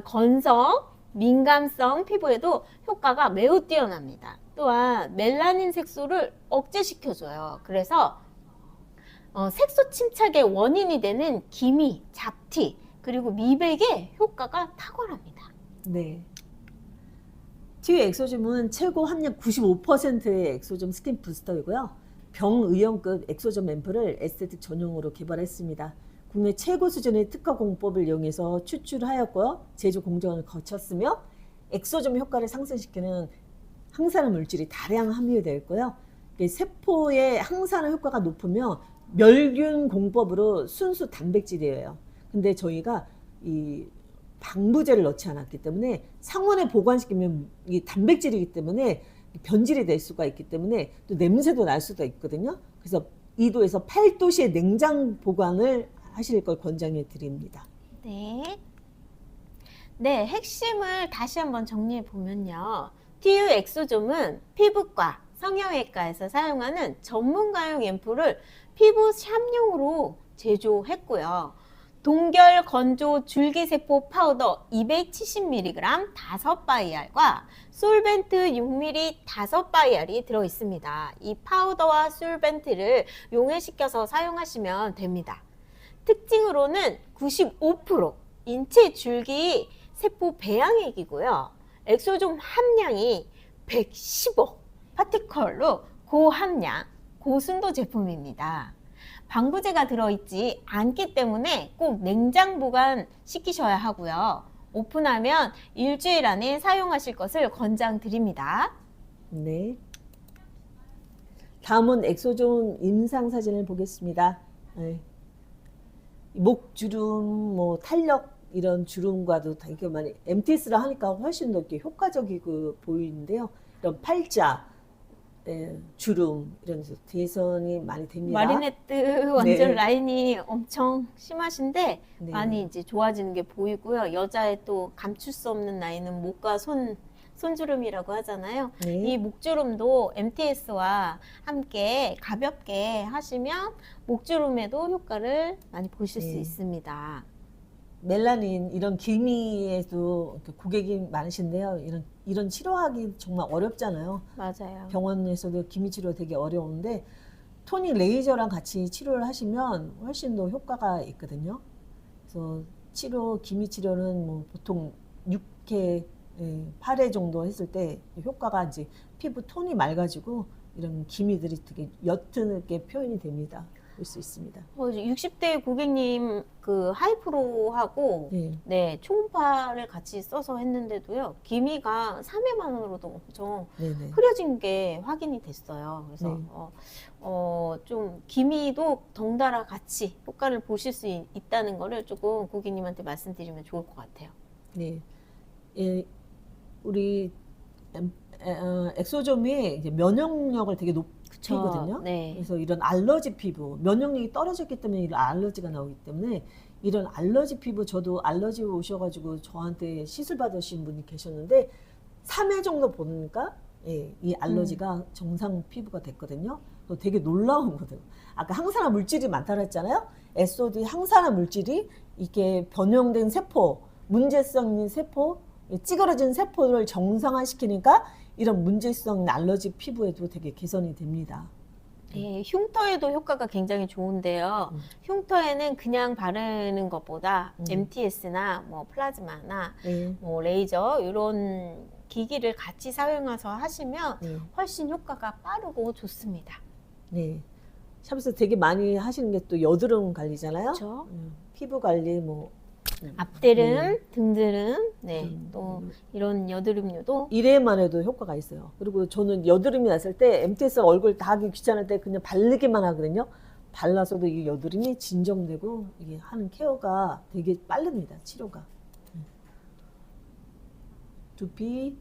건성, 민감성 피부에도 효과가 매우 뛰어납니다. 또한 멜라닌 색소를 억제시켜줘요. 그래서 색소 침착의 원인이 되는 기미, 잡티, 그리고 미백에 효과가 탁월합니다. 네. TU 엑소좀은 최고 함량 95%의 엑소좀 스킨 부스터이고요. 병의용급 엑소좀 앰플을 에스테틱 전용으로 개발했습니다. 국내 최고 수준의 특허 공법을 이용해서 추출하였고요. 제조 공정을 거쳤으며 엑소좀 효과를 상승시키는 항산화 물질이 다량 함유되어 있고요. 세포의 항산화 효과가 높으며 멸균 공법으로 순수 단백질이에요. 근데 저희가 이 방부제를 넣지 않았기 때문에 상온에 보관시키면 이 단백질이기 때문에 변질이 될 수가 있기 때문에 또 냄새도 날 수도 있거든요. 그래서 2도에서 8도씨의 냉장 보관을 하실 걸 권장해 드립니다. 네. 네, 핵심을 다시 한번 정리해 보면요. TU 엑소좀은 피부과, 성형외과에서 사용하는 전문가용 앰플을 피부 샴용으로 제조했고요. 동결 건조 줄기세포 파우더 270mg 5바이알과 솔벤트 6ml 5바이알이 들어있습니다. 이 파우더와 솔벤트를 용해시켜서 사용하시면 됩니다. 특징으로는 95% 인체 줄기 세포 배양액이고요. 엑소좀 함량이 115 파티컬로 고함량, 고순도 제품입니다. 방부제가 들어있지 않기 때문에 꼭 냉장 보관 시키셔야 하고요. 오픈하면 일주일 안에 사용하실 것을 권장드립니다. 네. 다음은 엑소존 임상 사진을 보겠습니다. 네. 목주름, 뭐 탄력 이런 주름과도 되게 많이 MTS를 하니까 훨씬 더 이렇게 효과적이고 보이는데요. 이런 팔자, 주름 이런 개선이 많이 됩니다. 마리네트 완전 네. 라인이 엄청 심하신데 네. 많이 이제 좋아지는 게 보이고요. 여자의 또 감출 수 없는 라인은 목과 손주름이라고 하잖아요. 네. 이 목주름도 MTS와 함께 가볍게 하시면 목주름에도 효과를 많이 보실 수 네. 있습니다. 멜라닌 이런 기미에도 고객이 많으신데요. 이런 치료하기 정말 어렵잖아요. 맞아요. 병원에서도 기미 치료 되게 어려운데 토닉 레이저랑 같이 치료를 하시면 훨씬 더 효과가 있거든요. 그래서 기미 치료는 뭐 보통 6회, 8회 정도 했을 때 효과가 이제 피부 톤이 맑아지고 이런 기미들이 되게 옅게 표현이 됩니다. 볼 수 있습니다. 60대 고객님 그 하이프로하고 네, 초음파를 같이 써서 했는데도요. 기미가 3회 만으로도 엄청 네네. 흐려진 게 확인이 됐어요. 그래서 네. 좀 기미도 덩달아 같이 효과를 보실 수 있다는 거를 조금 고객님한테 말씀드리면 좋을 것 같아요. 네. 우리 엑소좀이 이제 면역력을 되게 높이거든요. 네. 그래서 이런 알러지 피부, 면역력이 떨어졌기 때문에 이런 알러지가 나오기 때문에 이런 알러지 피부, 저도 알러지 오셔가지고 저한테 시술 받으신 분이 계셨는데 3회 정도 보니까 이 알러지가 정상 피부가 됐거든요. 되게 놀라운 거거든요. 아까 항산화 물질이 많다고 했잖아요. SOD 항산화 물질이 이게 변형된 세포, 문제성 있는 세포, 찌그러진 세포를 정상화시키니까 이런 문제성 알러지 피부에도 되게 개선이 됩니다. 네, 흉터에도 효과가 굉장히 좋은데요. 흉터에는 그냥 바르는 것보다 MTS나 뭐 플라즈마나 네. 뭐 레이저 이런 기기를 같이 사용해서 하시면 네. 훨씬 효과가 빠르고 좋습니다. 네. 샵에서 되게 많이 하시는 게 또 여드름 관리잖아요. 그렇죠? 피부 관리 뭐 앞드름, 등드름, 네, 또 이런 여드름류도 이래만 해도 효과가 있어요. 그리고 저는 여드름이 났을 때 MTS 얼굴 다 하기 귀찮을 때 그냥 바르기만 하거든요. 발라서도 이 여드름이 진정되고 이게 하는 케어가 되게 빠릅니다. 치료가. 두피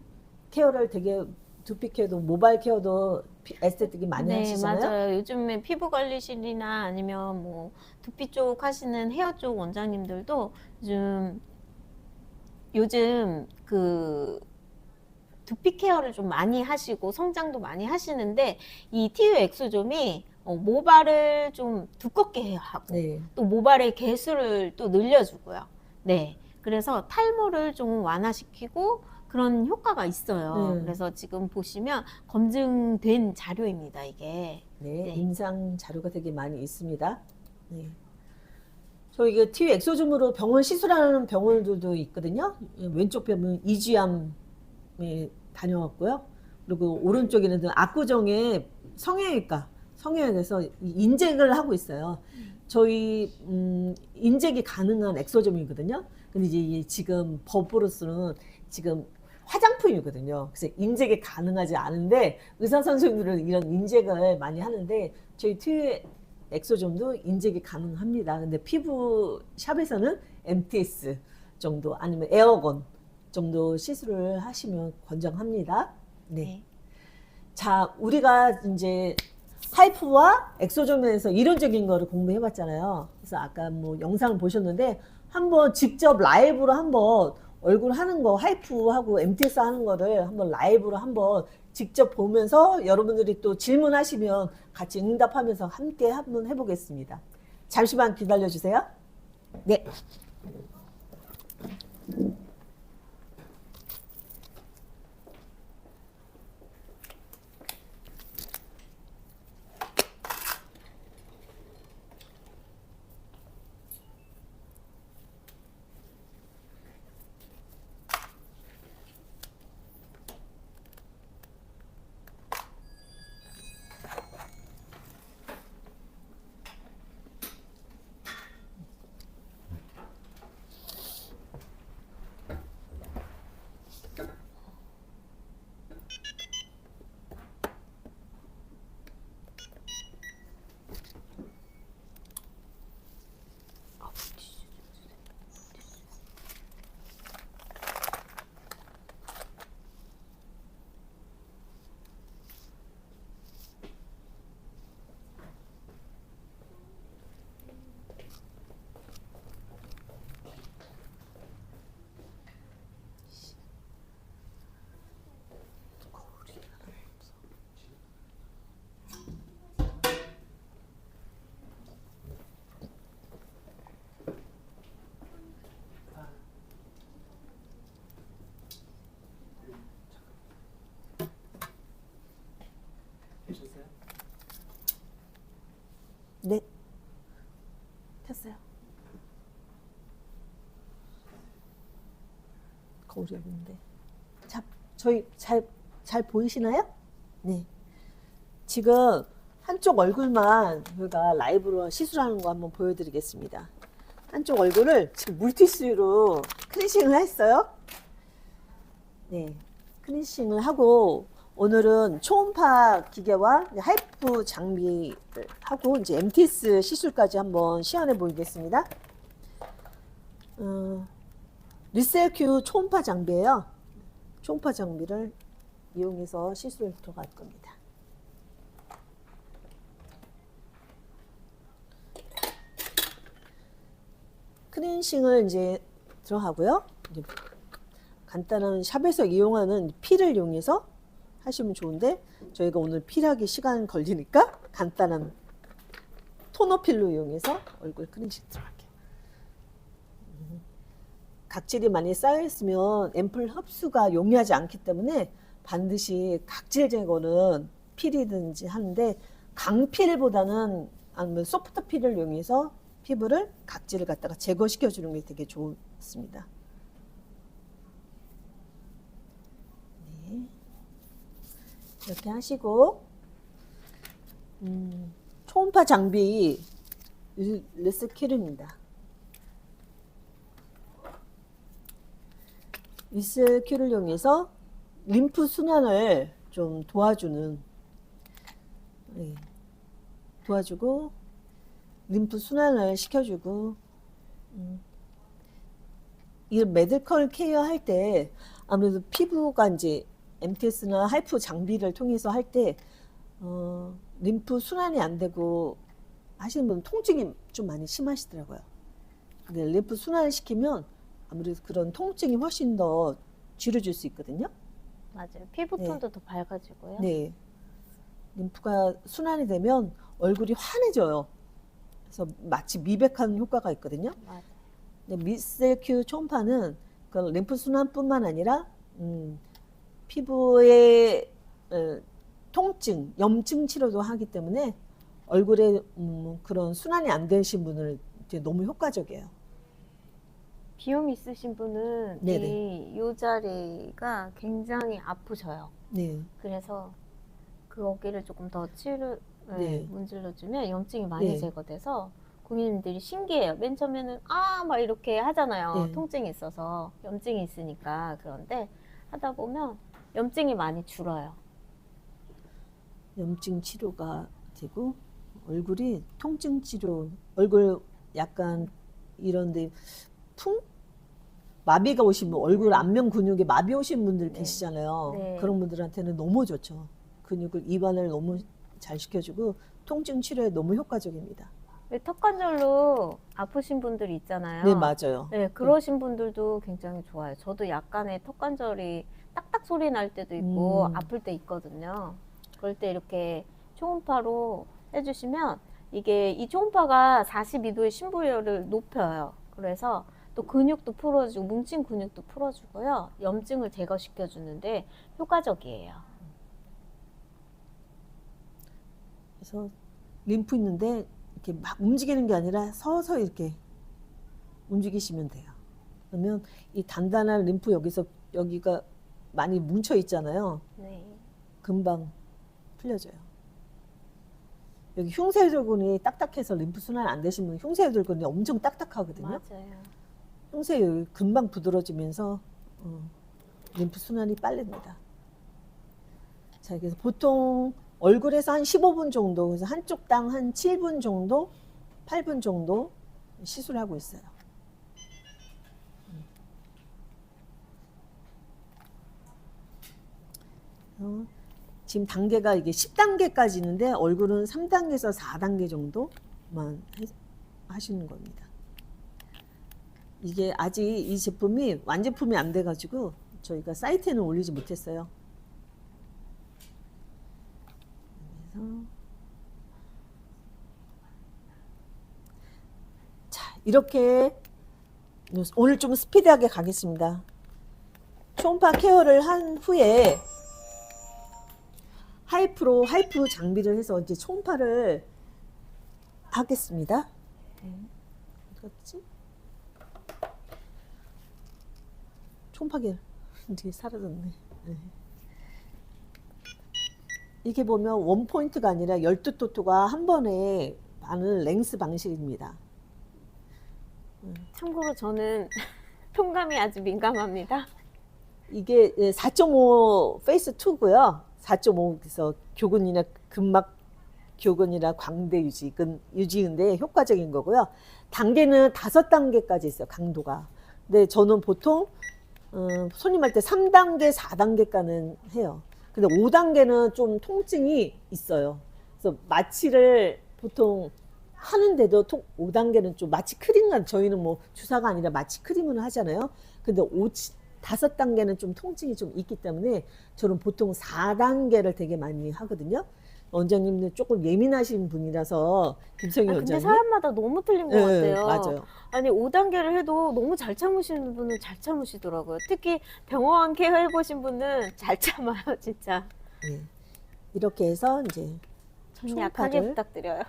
케어를 되게 두피 케어도 모발 케어도 에스테틱이 많이 네, 하시잖아요. 맞아요. 요즘에 피부 관리실이나 아니면 뭐 두피 쪽 하시는 헤어 쪽 원장님들도 요즘 그 두피 케어를 좀 많이 하시고 성장도 많이 하시는데 이 TU 엑소좀이 모발을 좀 두껍게 하고 네. 또 모발의 개수를 또 늘려주고요. 네. 그래서 탈모를 좀 완화시키고 그런 효과가 있어요. 그래서 지금 보시면 검증된 자료입니다, 이게. 네, 네. 임상 자료가 되게 많이 있습니다. 네. 저 이게 TU 엑소줌으로 병원 시술하는 병원들도 있거든요. 왼쪽 병은 이주암에 다녀왔고요. 그리고 오른쪽에는 압구정에 성형외과에서 인젝을 하고 있어요. 저희 인젝이 가능한 엑소점이거든요. 근데 이제 지금 법으로서는 지금 화장품이거든요. 그래서 인젝이 가능하지 않은데 의사 선생님들은 이런 인젝을 많이 하는데 저희 TU 엑소점도 인젝이 가능합니다. 근데 피부 샵에서는 MTS 정도 아니면 에어건 정도 시술을 하시면 권장합니다. 네. 네. 자, 우리가 이제 하이프와 엑소점에서 이론적인 거를 공부해 봤잖아요. 그래서 아까 뭐 영상을 보셨는데 한번 직접 라이브로 한번 얼굴 하는 거 하이프하고 MTS 하는 거를 한번 라이브로 한번 직접 보면서 여러분들이 또 질문하시면 같이 응답하면서 함께 한번 해보겠습니다. 잠시만 기다려 주세요. 네. 네. 켰어요. 거울이 없는데. 자, 저희 잘 보이시나요? 네. 지금 한쪽 얼굴만 저희가 라이브로 시술하는 거 한번 보여드리겠습니다. 한쪽 얼굴을 지금 물티슈로 클렌싱을 했어요. 네. 클렌싱을 하고 오늘은 초음파 기계와 하이프 장비를 하고 이제 MTS 시술까지 한번 시연해 보이겠습니다. 리셀큐 초음파 장비예요. 초음파 장비를 이용해서 시술을 들어갈 겁니다. 클렌싱을 이제 들어가고요. 이제 간단한 샵에서 이용하는 필을 이용해서 하시면 좋은데 저희가 오늘 필하기 시간 걸리니까 간단한 토너 필로 이용해서 얼굴 클렌징 들어갈게요. 각질이 많이 쌓여 있으면 앰플 흡수가 용이하지 않기 때문에 반드시 각질 제거는 필이든지 하는데, 강필보다는 아니면 소프트 필을 이용해서 피부를 각질을 갖다가 제거시켜 주는 게 되게 좋습니다. 네. 이렇게 하시고, 초음파 장비 리스큐르입니다. 리스큐를 이용해서 림프 순환을 좀 도와주는, 네, 도와주고 림프 순환을 시켜주고, 이 메디컬 케어 할 때 아무래도 피부가 이제 MTS나 하이프 장비를 통해서 할 때 림프 순환이 안 되고 하시는 분은 통증이 좀 많이 심하시더라고요. 근데 림프 순환을 시키면 아무래도 그런 통증이 훨씬 더 줄여줄 수 있거든요. 맞아요. 피부톤도 더 밝아지고요. 네. 림프가 순환이 되면 얼굴이 환해져요. 그래서 마치 미백하는 효과가 있거든요. 맞아요. 미셀큐 초음파는 그 림프 순환뿐만 아니라 피부의 통증, 염증 치료도 하기 때문에 얼굴에 그런 순환이 안 되신 분을 너무 효과적이에요. 비염 있으신 분은 네네. 이 자리가 굉장히 아프셔요. 네. 그래서 그 어깨를 조금 더 네. 문질러주면 염증이 많이 네. 제거돼서 고객님들이 신기해요. 맨 처음에는 막 이렇게 하잖아요. 네. 통증이 있어서 염증이 있으니까. 그런데 하다 보면 염증이 많이 줄어요. 염증 치료가 되고 얼굴이 통증 치료, 얼굴 약간 이런데 마비가 오신 분, 얼굴 안면 근육에 마비 오신 분들 계시잖아요. 네. 그런 분들한테는 너무 좋죠. 근육을 이완을 너무 잘 시켜주고 통증 치료에 너무 효과적입니다. 왜 턱관절로 아프신 분들이 있잖아요. 네, 맞아요. 네, 그러신 분들도 굉장히 좋아요. 저도 약간의 턱관절이 딱딱 소리 날 때도 있고 아플 때 있거든요. 그럴 때 이렇게 초음파로 해주시면 이게 이 초음파가 42도의 심부열을 높여요. 그래서 또 근육도 풀어주고 뭉친 근육도 풀어주고요. 염증을 제거시켜 주는데 효과적이에요. 그래서 림프 있는데 이렇게 막 움직이는 게 아니라 서서히 이렇게 움직이시면 돼요. 그러면 이 단단한 림프 여기가 많이 뭉쳐 있잖아요. 네. 금방 풀려져요. 여기 흉쇄혈관이 딱딱해서 림프 순환 안 되신 분 흉쇄혈관이 엄청 딱딱하거든요. 맞아요. 흉쇄 여기 금방 부드러지면서 림프 순환이 빠릅니다. 자, 그래서 보통 얼굴에서 한 15분 정도, 그래서 한쪽당 한 7분 정도, 8분 정도 시술하고 있어요. 지금 단계가 이게 10단계까지 있는데 얼굴은 3단계에서 4단계 정도만 하시는 겁니다. 이게 아직 이 제품이 완제품이 안 돼가지고 저희가 사이트에는 올리지 못했어요. 그래서 자, 이렇게 오늘 좀 스피디하게 가겠습니다. 초음파 케어를 한 후에 하이프 장비를 해서 이제 초음파를 하겠습니다. 어디갔지? 초음파기 이제 사라졌네. 네. 이게 보면 원 포인트가 아니라 12토토가 한 번에 많은 랭스 방식입니다. 참고로 저는 통감이 아주 민감합니다. 이게 4.5 페이스 2고요. 4.5에서 교근이나 근막 교근이나 광대 유지인데 효과적인 거고요. 단계는 5단계까지 있어요. 강도가. 근데 저는 보통 손님할 때 3단계, 4단계까지는 해요. 근데 5단계는 좀 통증이 있어요. 그래서 마취를 보통 하는데도 5단계는 좀 마취 크림만, 저희는 뭐 주사가 아니라 마취 크림을 하잖아요. 근데 5단계는 좀 통증이 좀 있기 때문에 저는 보통 4단계를 되게 많이 하거든요. 원장님은 조금 예민하신 분이라서 김성희 근데 원장님. 사람마다 너무 틀린 것 네, 같아요. 맞아요. 아니 5단계를 해도 너무 잘 참으시는 분은 잘 참으시더라고요. 특히 병원 케어 해보신 분은 잘 참아요, 진짜. 네. 이렇게 해서 이제 전 약하게 총파를 부탁드려요.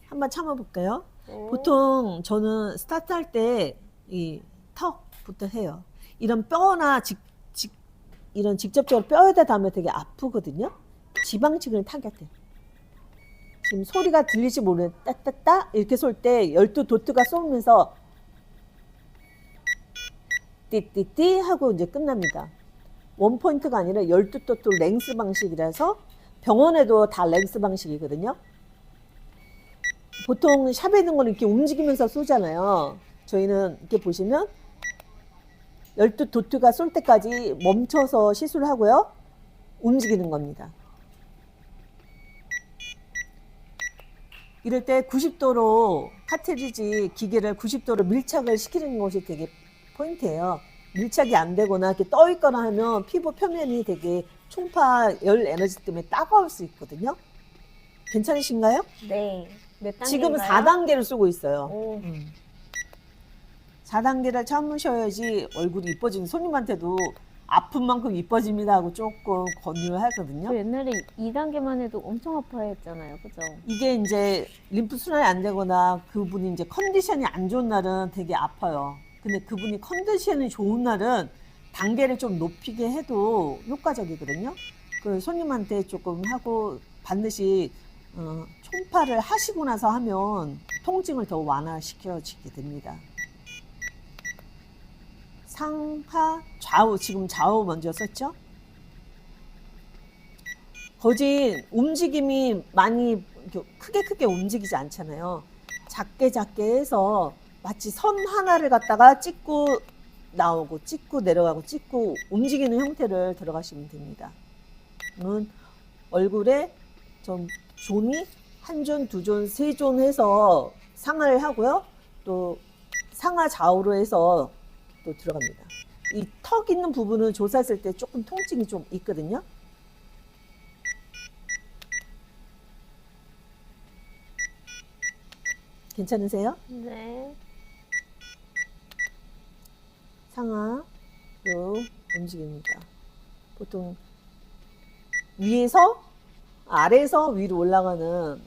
한번 참아볼까요? 네. 보통 저는 스타트 할 때 이 턱부터 해요. 이런 뼈나 이런 직접적으로 뼈에다 닿으면 되게 아프거든요. 지방층을 타겟해. 지금 소리가 들리지 모르는 따따따 이렇게 쏠 때 12도트가 쏘면서 띠띠띠 하고 이제 끝납니다. 원 포인트가 아니라 12도트 랭스 방식이라서 병원에도 다 랭스 방식이거든요. 보통 샵에 있는 거는 이렇게 움직이면서 쏘잖아요. 저희는 이렇게 보시면 12도트가 쏠 때까지 멈춰서 시술을 하고요. 움직이는 겁니다. 이럴 때 90도로 카트리지 기계를 90도로 밀착을 시키는 것이 되게 포인트예요. 밀착이 안 되거나 이렇게 떠 있거나 하면 피부 표면이 되게 총파 열 에너지 때문에 따가울 수 있거든요. 괜찮으신가요? 네. 몇 단계인가요? 지금은 4단계를 쓰고 있어요. 오, 4단계를 참으셔야지 얼굴이 이뻐지는, 손님한테도 아픈 만큼 이뻐집니다 하고 조금 권유를 하거든요. 저 옛날에 2단계만 해도 엄청 아파했잖아요. 그죠? 이게 이제 림프 순환이 안 되거나 그분이 이제 컨디션이 안 좋은 날은 되게 아파요. 근데 그분이 컨디션이 좋은 날은 단계를 좀 높이게 해도 효과적이거든요. 그 손님한테 조금 하고 반드시 총파를 하시고 나서 하면 통증을 더 완화시켜지게 됩니다. 상하, 좌우, 지금 좌우 먼저 썼죠? 거진 움직임이 많이 크게 움직이지 않잖아요. 작게 해서 마치 선 하나를 갖다가 찍고 나오고 찍고 내려가고 찍고 움직이는 형태를 들어가시면 됩니다. 얼굴에 좀 존이 한 존, 두 존, 세 존 해서 상하를 하고요. 또 상하 좌우로 해서 또 들어갑니다. 이 턱 있는 부분은 조사했을 때 조금 통증이 좀 있거든요. 괜찮으세요? 네. 상하로 움직입니다. 보통 위에서 아래에서 위로 올라가는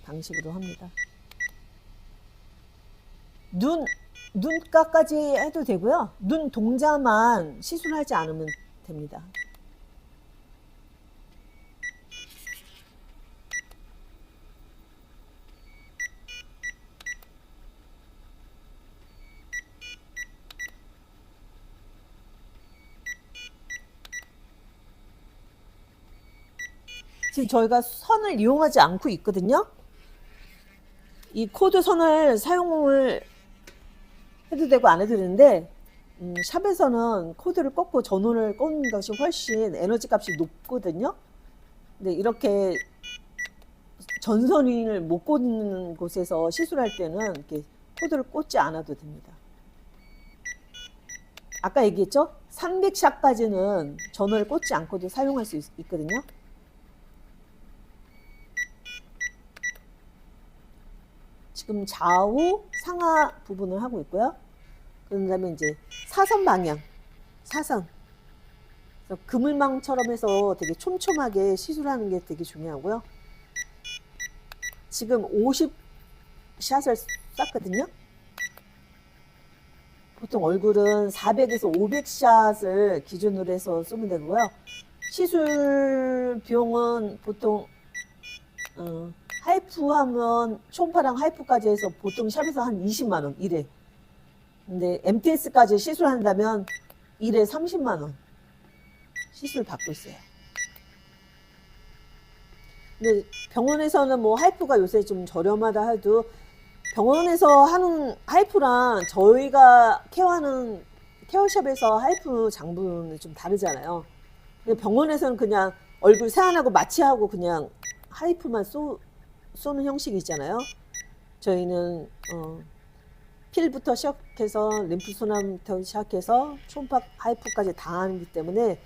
방식으로 합니다. 눈가까지 해도 되고요. 눈 동자만 시술하지 않으면 됩니다. 지금 저희가 선을 이용하지 않고 있거든요. 이 코드 선을 사용을 해도 되고 안 해도 되는데 샵에서는 코드를 꽂고 전원을 꽂는 것이 훨씬 에너지 값이 높거든요. 근데 이렇게 전선을 못 꽂는 곳에서 시술할 때는 이렇게 코드를 꽂지 않아도 됩니다. 아까 얘기했죠? 300샷까지는 전원을 꽂지 않고도 사용할 수 있거든요. 지금 좌우 상하 부분을 하고 있고요. 그런 다음에 이제 사선 방향, 사선. 그래서 그물망처럼 해서 되게 촘촘하게 시술하는 게 되게 중요하고요. 지금 50샷을 쐈거든요. 보통 얼굴은 400에서 500샷을 기준으로 해서 쏘면 되고요. 시술 비용은 보통 하이프 하면 총파랑 하이프까지 해서 보통 샵에서 한 20만 원 1회. 근데 MTS까지 시술한다면 1회 30만 원 시술 받고 있어요. 근데 병원에서는 뭐 하이프가 요새 좀 저렴하다 해도 병원에서 하는 하이프랑 저희가 케어하는 케어샵에서 하이프 장부는 좀 다르잖아요. 근데 병원에서는 그냥 얼굴 세안하고 마취하고 그냥 하이프만 쏘는 형식이 있잖아요. 저희는 필부터 시작해서 림프 순환부터 시작해서 총파 하이프까지 다 하기 때문에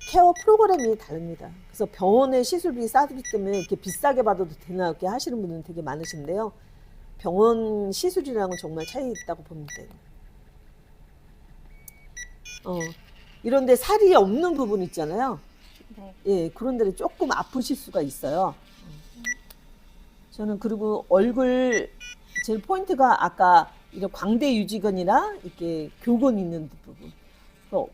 케어 프로그램이 다릅니다. 그래서 병원의 시술비 싸기 때문에 이렇게 비싸게 받아도 되나 이렇게 하시는 분은 되게 많으신데요. 병원 시술이랑은 정말 차이 있다고 보면 돼요. 이런데 살이 없는 부분 있잖아요. 네. 예, 그런 데는 조금 아프실 수가 있어요. 저는 그리고 얼굴 제일 포인트가 아까 이런 광대 유지근이나 이렇게 교근 있는 부분.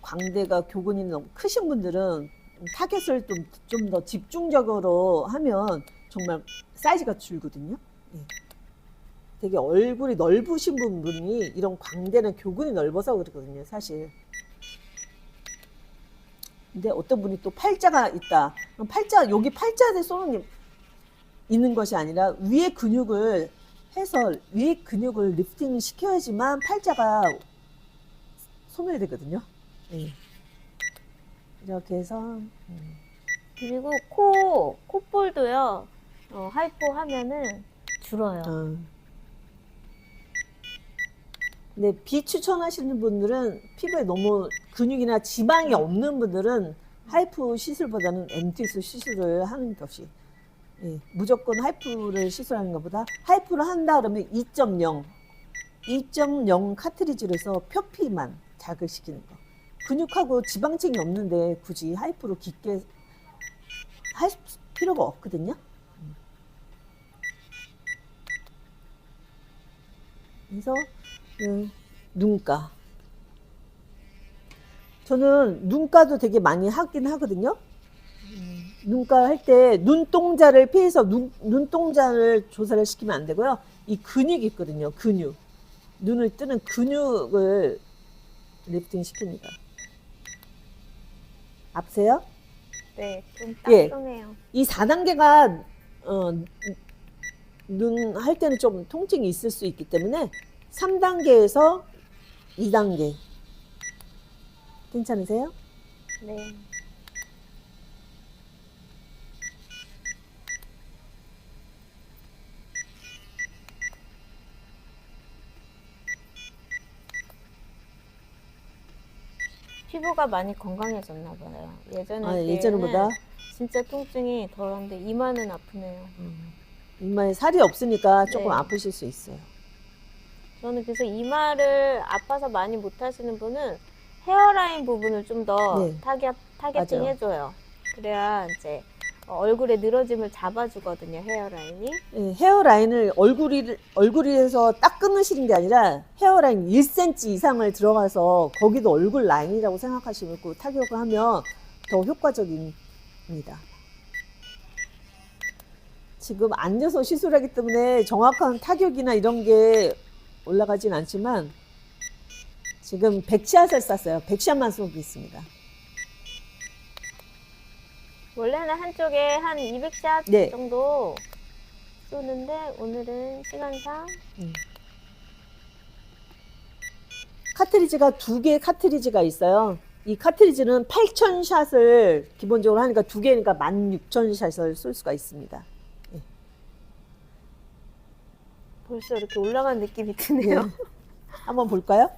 광대가 교근이 너무 크신 분들은 타겟을 좀 더 집중적으로 하면 정말 사이즈가 줄거든요. 예. 되게 얼굴이 넓으신 분이 이런 광대나 교근이 넓어서 그러거든요, 사실. 근데 어떤 분이 또 팔자가 있다. 그럼 여기 팔자에 쏘는 있는 것이 아니라 위에 근육을 해서 위에 근육을 리프팅 시켜야지만 팔자가 소멸되거든요. 네. 이렇게 해서 그리고 콧볼도요. 하이포 하면은 줄어요. 근데 비추천하시는 분들은 피부에 너무 근육이나 지방이 없는 분들은 하이프 시술보다는 MTS 시술을 하는 것이 무조건 하이프를 시술하는 것보다 하이프를 한다 그러면 2.0 카트리지로 해서 표피만 자극시키는 거. 근육하고 지방층이 없는데 굳이 하이프로 깊게 할 필요가 없거든요. 그래서 눈가. 저는 눈가도 되게 많이 하긴 하거든요. 눈가 할 때 눈동자를 피해서 눈동자를 조사를 시키면 안 되고요. 이 근육이 있거든요. 근육. 눈을 뜨는 근육을 리프팅 시킵니다. 아프세요? 네, 좀 예. 따끔해요. 이 4단계가 눈 할 때는 좀 통증이 있을 수 있기 때문에 3단계에서 2단계. 괜찮으세요? 네. 피부가 많이 건강해졌나 봐요. 예전보다 진짜 통증이 덜한데 이마는 아프네요. 이마에 살이 없으니까 조금 네. 아프실 수 있어요. 저는 그래서 이마를 아파서 많이 못 하시는 분은 헤어라인 부분을 좀 더 네. 타겟팅 맞아요. 해줘요. 그래야 이제 얼굴의 늘어짐을 잡아주거든요, 헤어라인이. 예, 헤어라인을 얼굴에서 딱 끊으시는 게 아니라 헤어라인 1cm 이상을 들어가서 거기도 얼굴 라인이라고 생각하시고 타격을 하면 더 효과적입니다. 지금 앉아서 시술하기 때문에 정확한 타격이나 이런 게 올라가진 않지만 지금 100샷을 쐈어요. 100샷만 쏘고 있습니다. 원래는 한쪽에 한 200샷 네. 정도 쏘는데 오늘은 시간상 카트리지가 2개 카트리지가 있어요. 이 카트리지는 8,000샷을 기본적으로 하니까 2개니까 16,000샷을 쏠 수가 있습니다. 벌써 이렇게 올라간 느낌이 드네요. 네. 한번 볼까요?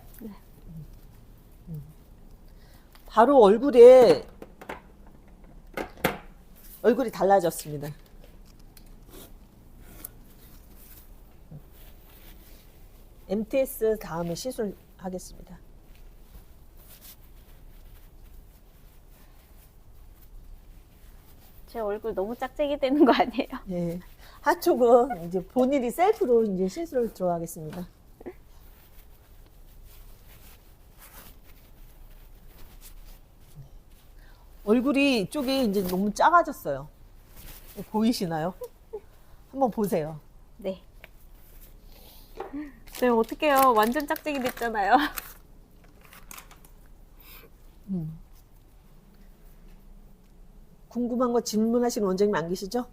바로 얼굴이 달라졌습니다. MTS 다음에 시술하겠습니다. 제 얼굴 너무 짝짝이 되는 거 아니에요? 네. 한쪽은 이제 본인이 셀프로 이제 시술을 들어가겠습니다. 얼굴이 이쪽이 이제 너무 작아졌어요. 보이시나요? 한번 보세요. 네. 네, 어떡해요. 완전 짝짝이 됐잖아요. 궁금한 거 질문하시는 원장님 안 계시죠?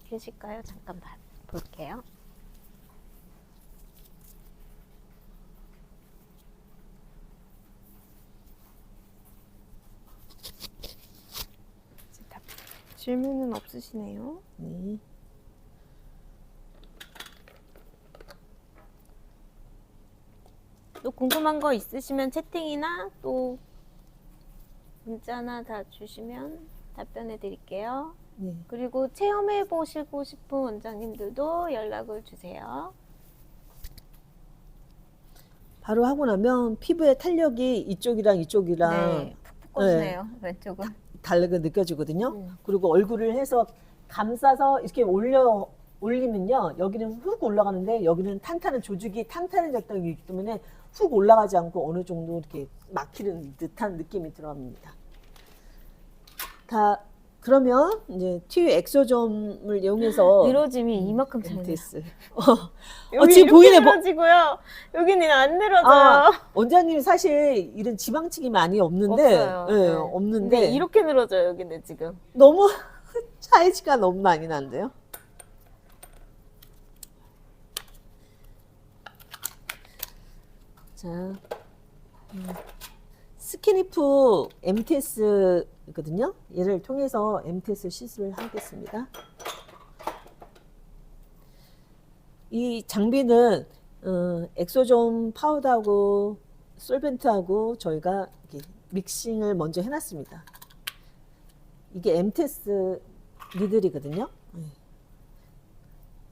계실까요? 잠깐 볼게요. 질문은 없으시네요. 네. 또 궁금한 거 있으시면 채팅이나 또 문자나 다 주시면 답변해 드릴게요. 네. 그리고 체험해 보시고 싶은 원장님들도 연락을 주세요. 바로 하고 나면 피부의 탄력이 이쪽이랑 이쪽이랑 네, 푹푹 꺼지네요. 왼쪽은. 다르게 느껴지거든요. 음. 그리고 얼굴을 해서 감싸서 이렇게 올리면요. 여기는 훅 올라가는데 여기는 탄탄한 조직이 탄탄해졌다기 때문에 훅 올라가지 않고 어느 정도 이렇게 막히는 듯한 느낌이 들어갑니다. 다 그러면 이제 티 엑소점을 이용해서 늘어짐이 이만큼 차이네요. MTS. 여기 지금 이렇게 보이네. 늘어지고요. 여기는 안 늘어져요. 아, 원장님 사실 이런 지방층이 많이 없는데, 없어요. 예, 네. 없는데 근데 이렇게 늘어져요. 여기는 지금. 너무 차이가 너무 많이 난데요. 자, 스키니프 MTS거든요. 얘를 통해서 MTS 시술을 하겠습니다. 이 장비는 엑소존 파우더하고 솔벤트하고 저희가 이렇게 믹싱을 먼저 해놨습니다. 이게 MTS 니들이거든요.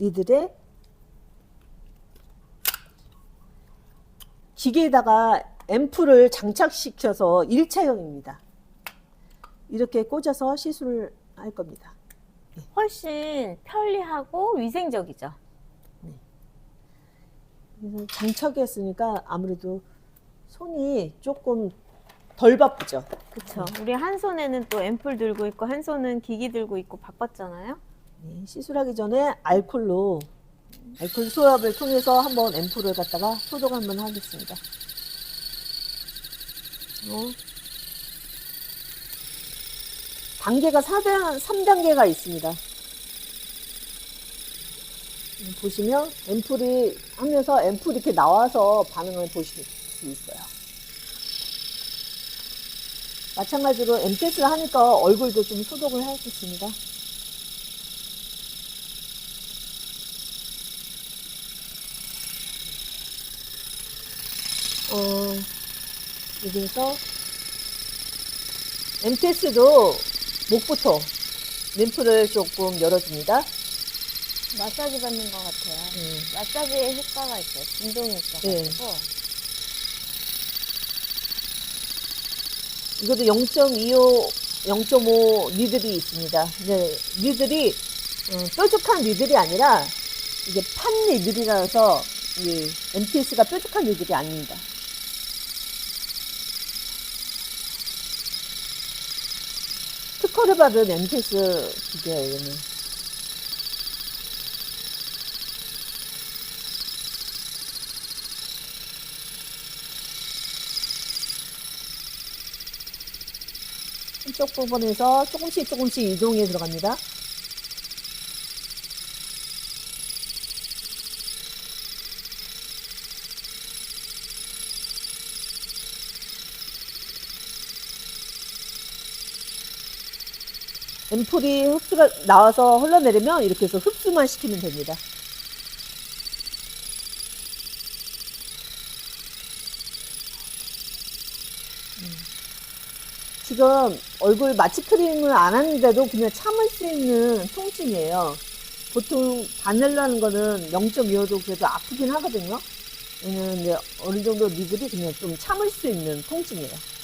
니들에 기계에다가 앰플을 장착시켜서 1차형입니다. 이렇게 꽂아서 시술을 할 겁니다. 훨씬 편리하고 위생적이죠. 그래서 장착했으니까 아무래도 손이 조금 덜 바쁘죠. 그쵸. 우리 한 손에는 또 앰플 들고 있고 한 손은 기기 들고 있고 바빴잖아요. 네, 시술하기 전에 알콜 수압을 통해서 한번 앰플을 갖다가 소독 한번 하겠습니다. 단계가 3단계가 있습니다. 보시면 앰플이 하면서 앰플이 이렇게 나와서 반응을 보실 수 있어요. 마찬가지로 MTS를 하니까 얼굴도 좀 소독을 하겠습니다. 여기서 MTS도 목부터 림프를 조금 열어줍니다. 마사지 받는 것 같아요. 마사지에 효과가 있어요. 진동이 있어가지고. 이것도 0.25, 0.5 니들이 있습니다. 네, 니들이 뾰족한 니들이 아니라 이게 판 니들이라서 이 MTS가 뾰족한 니들이 아닙니다. 특허를 받은 MTS 기계예요, 이거는. 한쪽 부분에서 조금씩 이동해 들어갑니다. 앰플이 흡수가 나와서 흘러내리면 이렇게 해서 흡수만 시키면 됩니다. 지금 얼굴 마취 크림을 안 하는데도 그냥 참을 수 있는 통증이에요. 보통 바늘라는 거는 0.25도 그래도 아프긴 하거든요. 얘는 이제 어느 정도 니들이 그냥 좀 참을 수 있는 통증이에요.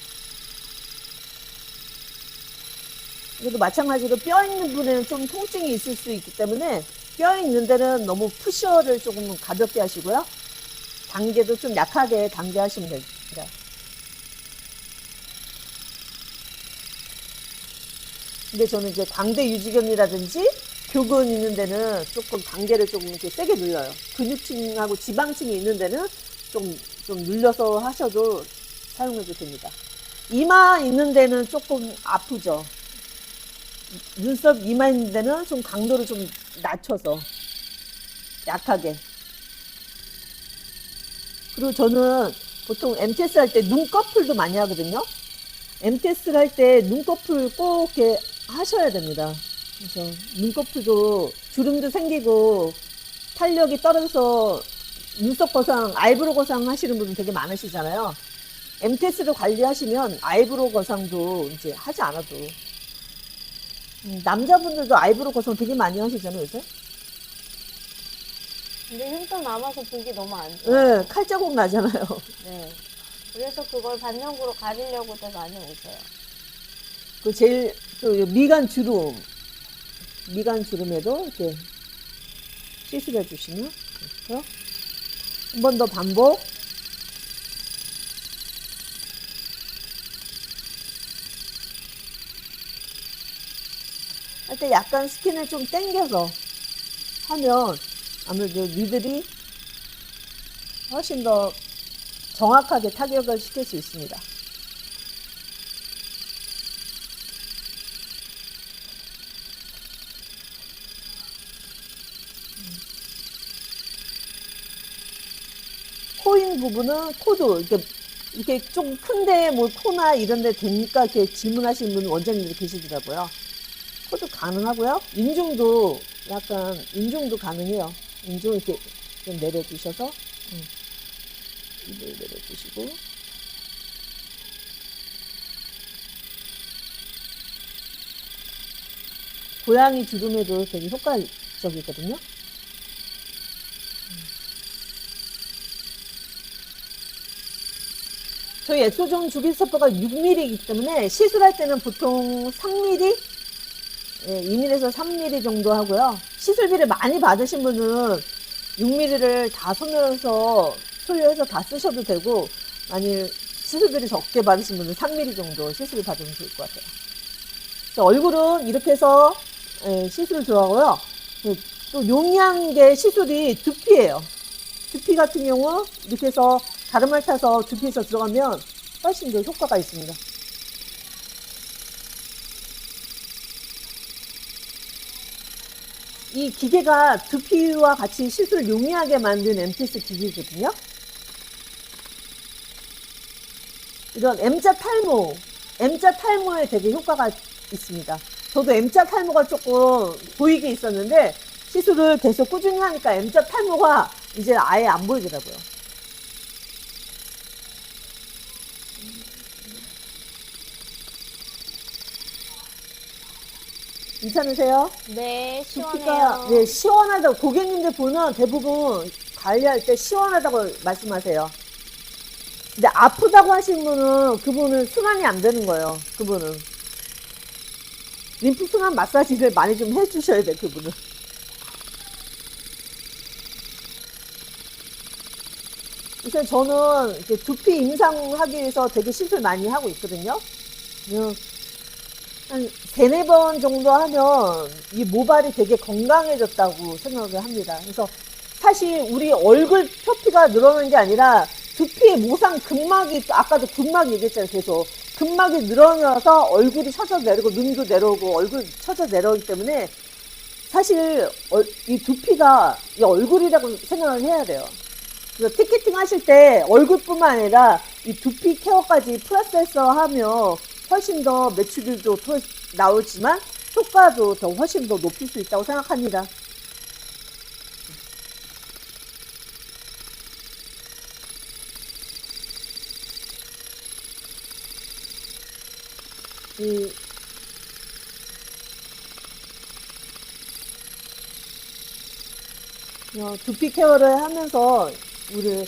그래도 마찬가지로 뼈 있는 분에는 좀 통증이 있을 수 있기 때문에 뼈 있는 데는 너무 푸셔를 조금 가볍게 하시고요. 단계도 좀 약하게 단계하시면 됩니다. 근데 저는 이제 광대 유지경이라든지 교근 있는 데는 조금 단계를 조금 이렇게 세게 눌러요. 근육층하고 지방층이 있는 데는 좀 눌려서 하셔도 사용해도 됩니다. 이마 있는 데는 조금 아프죠. 눈썹 이마 있는 데는 좀 강도를 좀 낮춰서 약하게. 그리고 저는 보통 MTS 할 때 눈꺼풀도 많이 하거든요. MTS를 할 때 눈꺼풀 꼭 이렇게 하셔야 됩니다. 그래서 눈꺼풀도 주름도 생기고 탄력이 떨어져서 눈썹 거상, 아이브로 거상 하시는 분들 되게 많으시잖아요. MTS를 관리하시면 아이브로우 거상도 이제 하지 않아도. 남자분들도 아이브로우 거상 되게 많이 하시잖아요, 요새? 근데 흉터 남아서 보기 너무 안 좋아요. 네, 칼자국 나잖아요. 네. 그래서 그걸 반영구로 가리려고도 많이 오세요. 그 제일, 그 미간 주름에도 이렇게 시술해 주시면, 그렇죠? 한 번 더 반복. 할 때 약간 스킨을 좀 당겨서 하면 아무래도 니들이 훨씬 더 정확하게 타격을 시킬 수 있습니다. 코인 부분은 코도 이렇게 좀 큰데 뭐 코나 이런 데 됩니까? 이렇게 질문하시는 분 원장님들이 계시더라고요. 코도 가능하고요. 인중도 인중도 가능해요. 인중 이렇게 좀 내려주셔서 입을 내려주시고 고양이 주름에도 되게 효과적이거든요. 저희 엑소존 주기세포가 6mm이기 때문에 시술할 때는 보통 3mm, 2mm에서 3mm 정도 하고요. 시술비를 많이 받으신 분은 6mm를 다 소요해서 다 쓰셔도 되고, 만일 시술비를 적게 받으신 분은 3mm 정도 시술을 받으면 좋을 것 같아요. 얼굴은 이렇게 해서 시술을 들어가고요. 또 용이한 게 시술이 두피예요. 두피 같은 경우 이렇게 해서 가르마를 타서 두피에서 들어가면 훨씬 더 효과가 있습니다. 이 기계가 두피와 같이 시술 용이하게 만든 MTS 기계거든요. 이런 M자 탈모에 되게 효과가 있습니다. 저도 M자 탈모가 조금 보이게 있었는데 시술을 계속 꾸준히 하니까 M자 탈모가 이제 아예 안 보이더라고요. 괜찮으세요? 네, 두피가 시원해요. 시원하다고 고객님들 보면 대부분 관리할 때 시원하다고 말씀하세요. 근데 아프다고 하시는 분은 그분은 순환이 안 되는 거예요. 그분은 림프 순환 마사지를 많이 좀 해주셔야 돼. 그분은. 우선 저는 이렇게 두피 임상하기 위해서 되게 시술 많이 하고 있거든요. 한 3-4번 정도 하면 이 모발이 되게 건강해졌다고 생각을 합니다. 그래서 사실 우리 얼굴 표피가 늘어나는 게 아니라 두피의 모상 근막이, 아까도 근막 얘기했잖아요. 계속 근막이 늘어나서 얼굴이 처져 내려오고 눈도 내려오고 얼굴 처져 내려오기 때문에 사실 이 두피가 이 얼굴이라고 생각을 해야 돼요. 그래서 티켓팅 하실 때 얼굴뿐만 아니라 이 두피 케어까지 플러스해서 하면 훨씬 더 매출도 나오지만 효과도 더 훨씬 더 높일 수 있다고 생각합니다. 두피 케어를 하면서 우리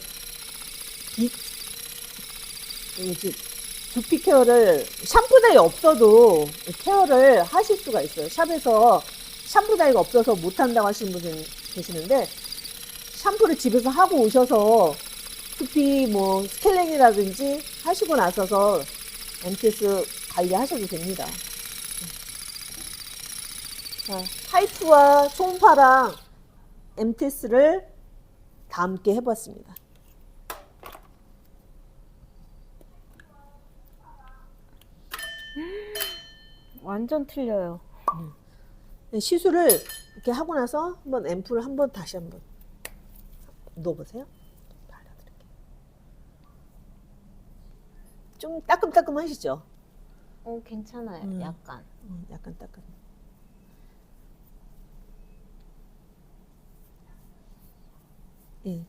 두피 케어를 샴푸台없어도 케어를 하실 수가 있어요. 샵에서 샴푸台가 없어서 못한다고 하시는 분이 계시는데 샴푸를 집에서 하고 오셔서 두피 뭐 스케일링이라든지 하시고 나서서 MTS 관리하셔도 됩니다. 자, 타이트와 초음파랑 MTS를 다 함께 해봤습니다. 완전 틀려요. 시술을 이렇게 하고 나서 한번 앰플을 다시 한번 넣어보세요. 발라드릴게요. 좀 따끔따끔하시죠? 괜찮아요. 약간. 약간 따끔. 예.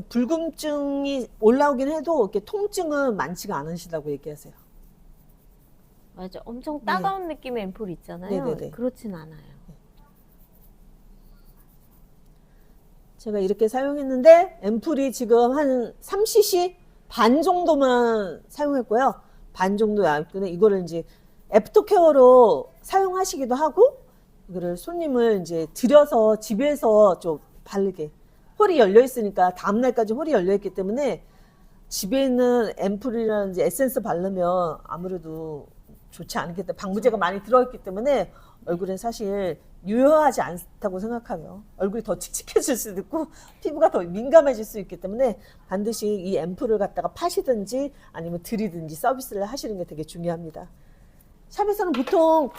불금증이 올라오긴 해도 이렇게 통증은 많지가 않으시다고 얘기하세요. 맞아. 엄청 따가운 느낌의 앰플 있잖아요. 네네네. 그렇진 않아요. 제가 이렇게 사용했는데 앰플이 지금 한 3cc 반 정도만 사용했고요. 반 정도 얇거든요. 이거를 이제 애프터케어로 사용하시기도 하고 이거를 손님을 이제 들여서 집에서 좀 바르게 홀이 열려 있으니까 다음 날까지 홀이 열려 있기 때문에 집에 있는 앰플이라든지 에센스 바르면 아무래도 좋지 않겠다. 방부제가 많이 들어있기 때문에 얼굴에 사실 유효하지 않다고 생각하며 얼굴이 더 칙칙해질 수도 있고 피부가 더 민감해질 수 있기 때문에 반드시 이 앰플을 갖다가 파시든지 아니면 드리든지 서비스를 하시는 게 되게 중요합니다. 샵에서는 보통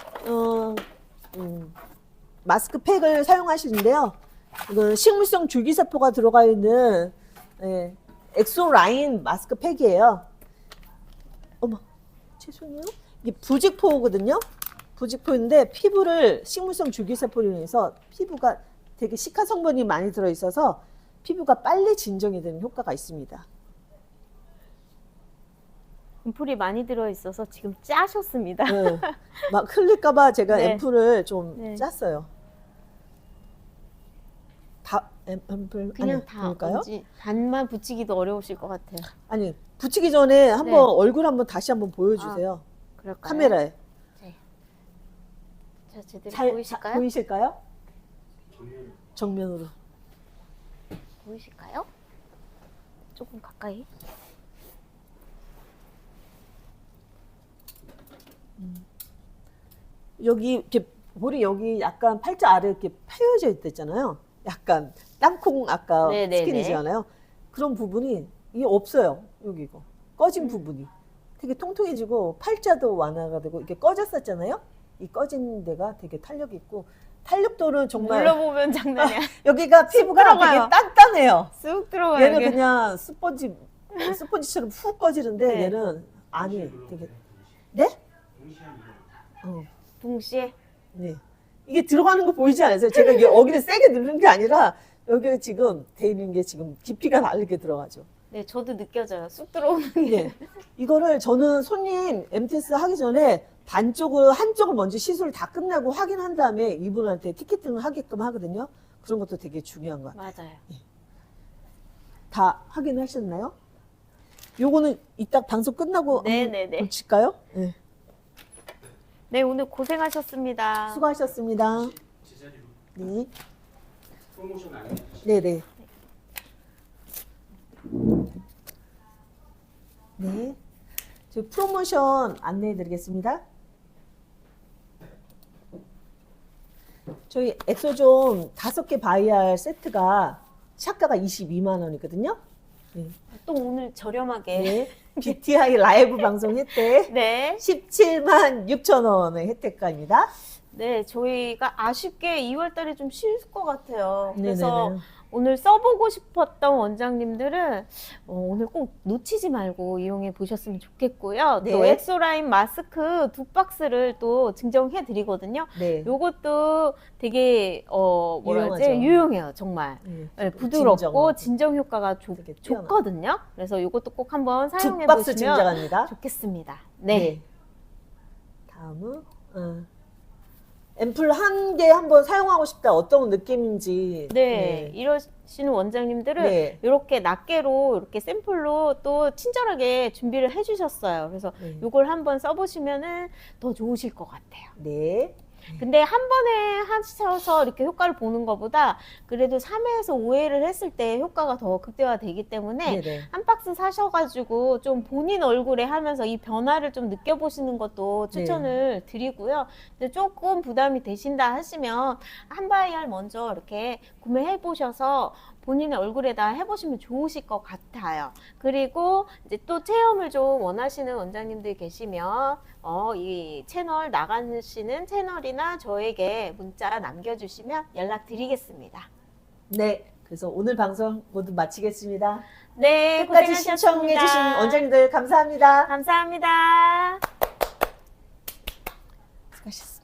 마스크팩을 사용하시는데요. 이건 식물성 줄기세포가 들어가 있는 엑소라인 마스크팩이에요. 어머, 죄송해요. 이게 부직포거든요. 부직포인데 피부를 식물성 줄기세포로 인해서 피부가 되게 시카 성분이 많이 들어있어서 피부가 빨리 진정이 되는 효과가 있습니다. 앰플이 많이 들어있어서 지금 짜셨습니다. 네. 막 흘릴까봐 제가 네. 앰플을 좀 네. 짰어요. 다 앰플 그냥 아니, 다 그럴까요? 뭔지 반만 붙이기도 어려우실 것 같아요. 아니 붙이기 전에 한번 네. 얼굴 한번 다시 한번 보여주세요. 그럴까요? 카메라에. 네. 자, 제대로 잘 보이실까요? 보이실까요? 정면으로. 보이실까요? 조금 가까이. 여기 이렇게 볼이 여기 약간 팔자 아래 이렇게 파여져 있댔잖아요. 약간 땅콩 아까 네네네. 스킨이잖아요. 그런 부분이 이게 없어요. 여기 이거 꺼진 부분이 되게 통통해지고 팔자도 완화가 되고 이게 꺼졌었잖아요. 이 꺼진 데가 되게 탄력 있고 탄력도는 정말 눌러보면 장난이 아니야. 여기가 피부가 들어가요. 되게 단단해요. 쑥 들어가요. 얘는 이게. 그냥 스펀지처럼 훅 꺼지는데 네. 얘는 안이 되게 네? 동시에 네. 이게 들어가는 거 보이지 않으세요? 제가 이게 여기를 세게 누르는 게 아니라 여기 지금 돼 있는 게 지금 깊이가 다르게 들어가죠. 네, 저도 느껴져요. 쑥 들어오는 게. 네. 이거를 저는 손님 MTS 하기 전에 한쪽을 먼저 시술을 다 끝내고 확인한 다음에 이분한테 티켓팅을 하게끔 하거든요. 그런 것도 되게 중요한 것 같아요. 맞아요. 다 확인하셨나요? 요거는 이따 방송 끝나고 네네네. 붙일까요? 네. 네, 오늘 고생하셨습니다. 수고하셨습니다. 제자리로 네. 프로모션 안 해주시죠? 네네. 네. 저 프로모션 안내해 드리겠습니다. 저희 엑소존 5개 바이알 세트가 샷가가 22만 원이거든요. 네. 또 오늘 저렴하게. 네. BTI 라이브 방송 혜택 네. 17만 6천 원의 혜택가입니다. 네, 저희가 아쉽게 2월 달에 좀 쉴 것 같아요. 그래서 네네네. 오늘 써보고 싶었던 원장님들은 오늘 꼭 놓치지 말고 이용해 보셨으면 좋겠고요. 네. 또 엑소라인 마스크 2박스를 또 증정해 드리거든요. 네. 요것도 되게 뭐라 하지? 유용하죠. 유용해요, 정말. 네. 네, 부드럽고 진정. 진정 효과가 되게 뛰어나요. 좋거든요. 그래서 요것도 꼭 한번 사용해 2박스 보시면 증정합니다. 좋겠습니다. 네. 다음은 앰플 한 개 한번 사용하고 싶다. 어떤 느낌인지. 네, 이러시는 원장님들은 네. 이렇게 낱개로 이렇게 샘플로 또 친절하게 준비를 해주셨어요. 그래서 네. 이걸 한번 써보시면은 더 좋으실 것 같아요. 네. 근데 한 번에 하셔서 이렇게 효과를 보는 것보다 그래도 3회에서 5회를 했을 때 효과가 더 극대화되기 때문에 네네. 한 박스 사셔가지고 좀 본인 얼굴에 하면서 이 변화를 좀 느껴보시는 것도 추천을 드리고요. 근데 조금 부담이 되신다 하시면 한 바이알 먼저 이렇게 구매해 보셔서 본인의 얼굴에다 해보시면 좋으실 것 같아요. 그리고 이제 또 체험을 좀 원하시는 원장님들이 계시면 이 채널 나가시는 채널이나 저에게 문자 남겨주시면 연락드리겠습니다. 네. 그래서 오늘 방송 모두 마치겠습니다. 네, 끝까지 고생하셨습니다. 신청해주신 원장님들 감사합니다. 감사합니다. 수고하셨습니다.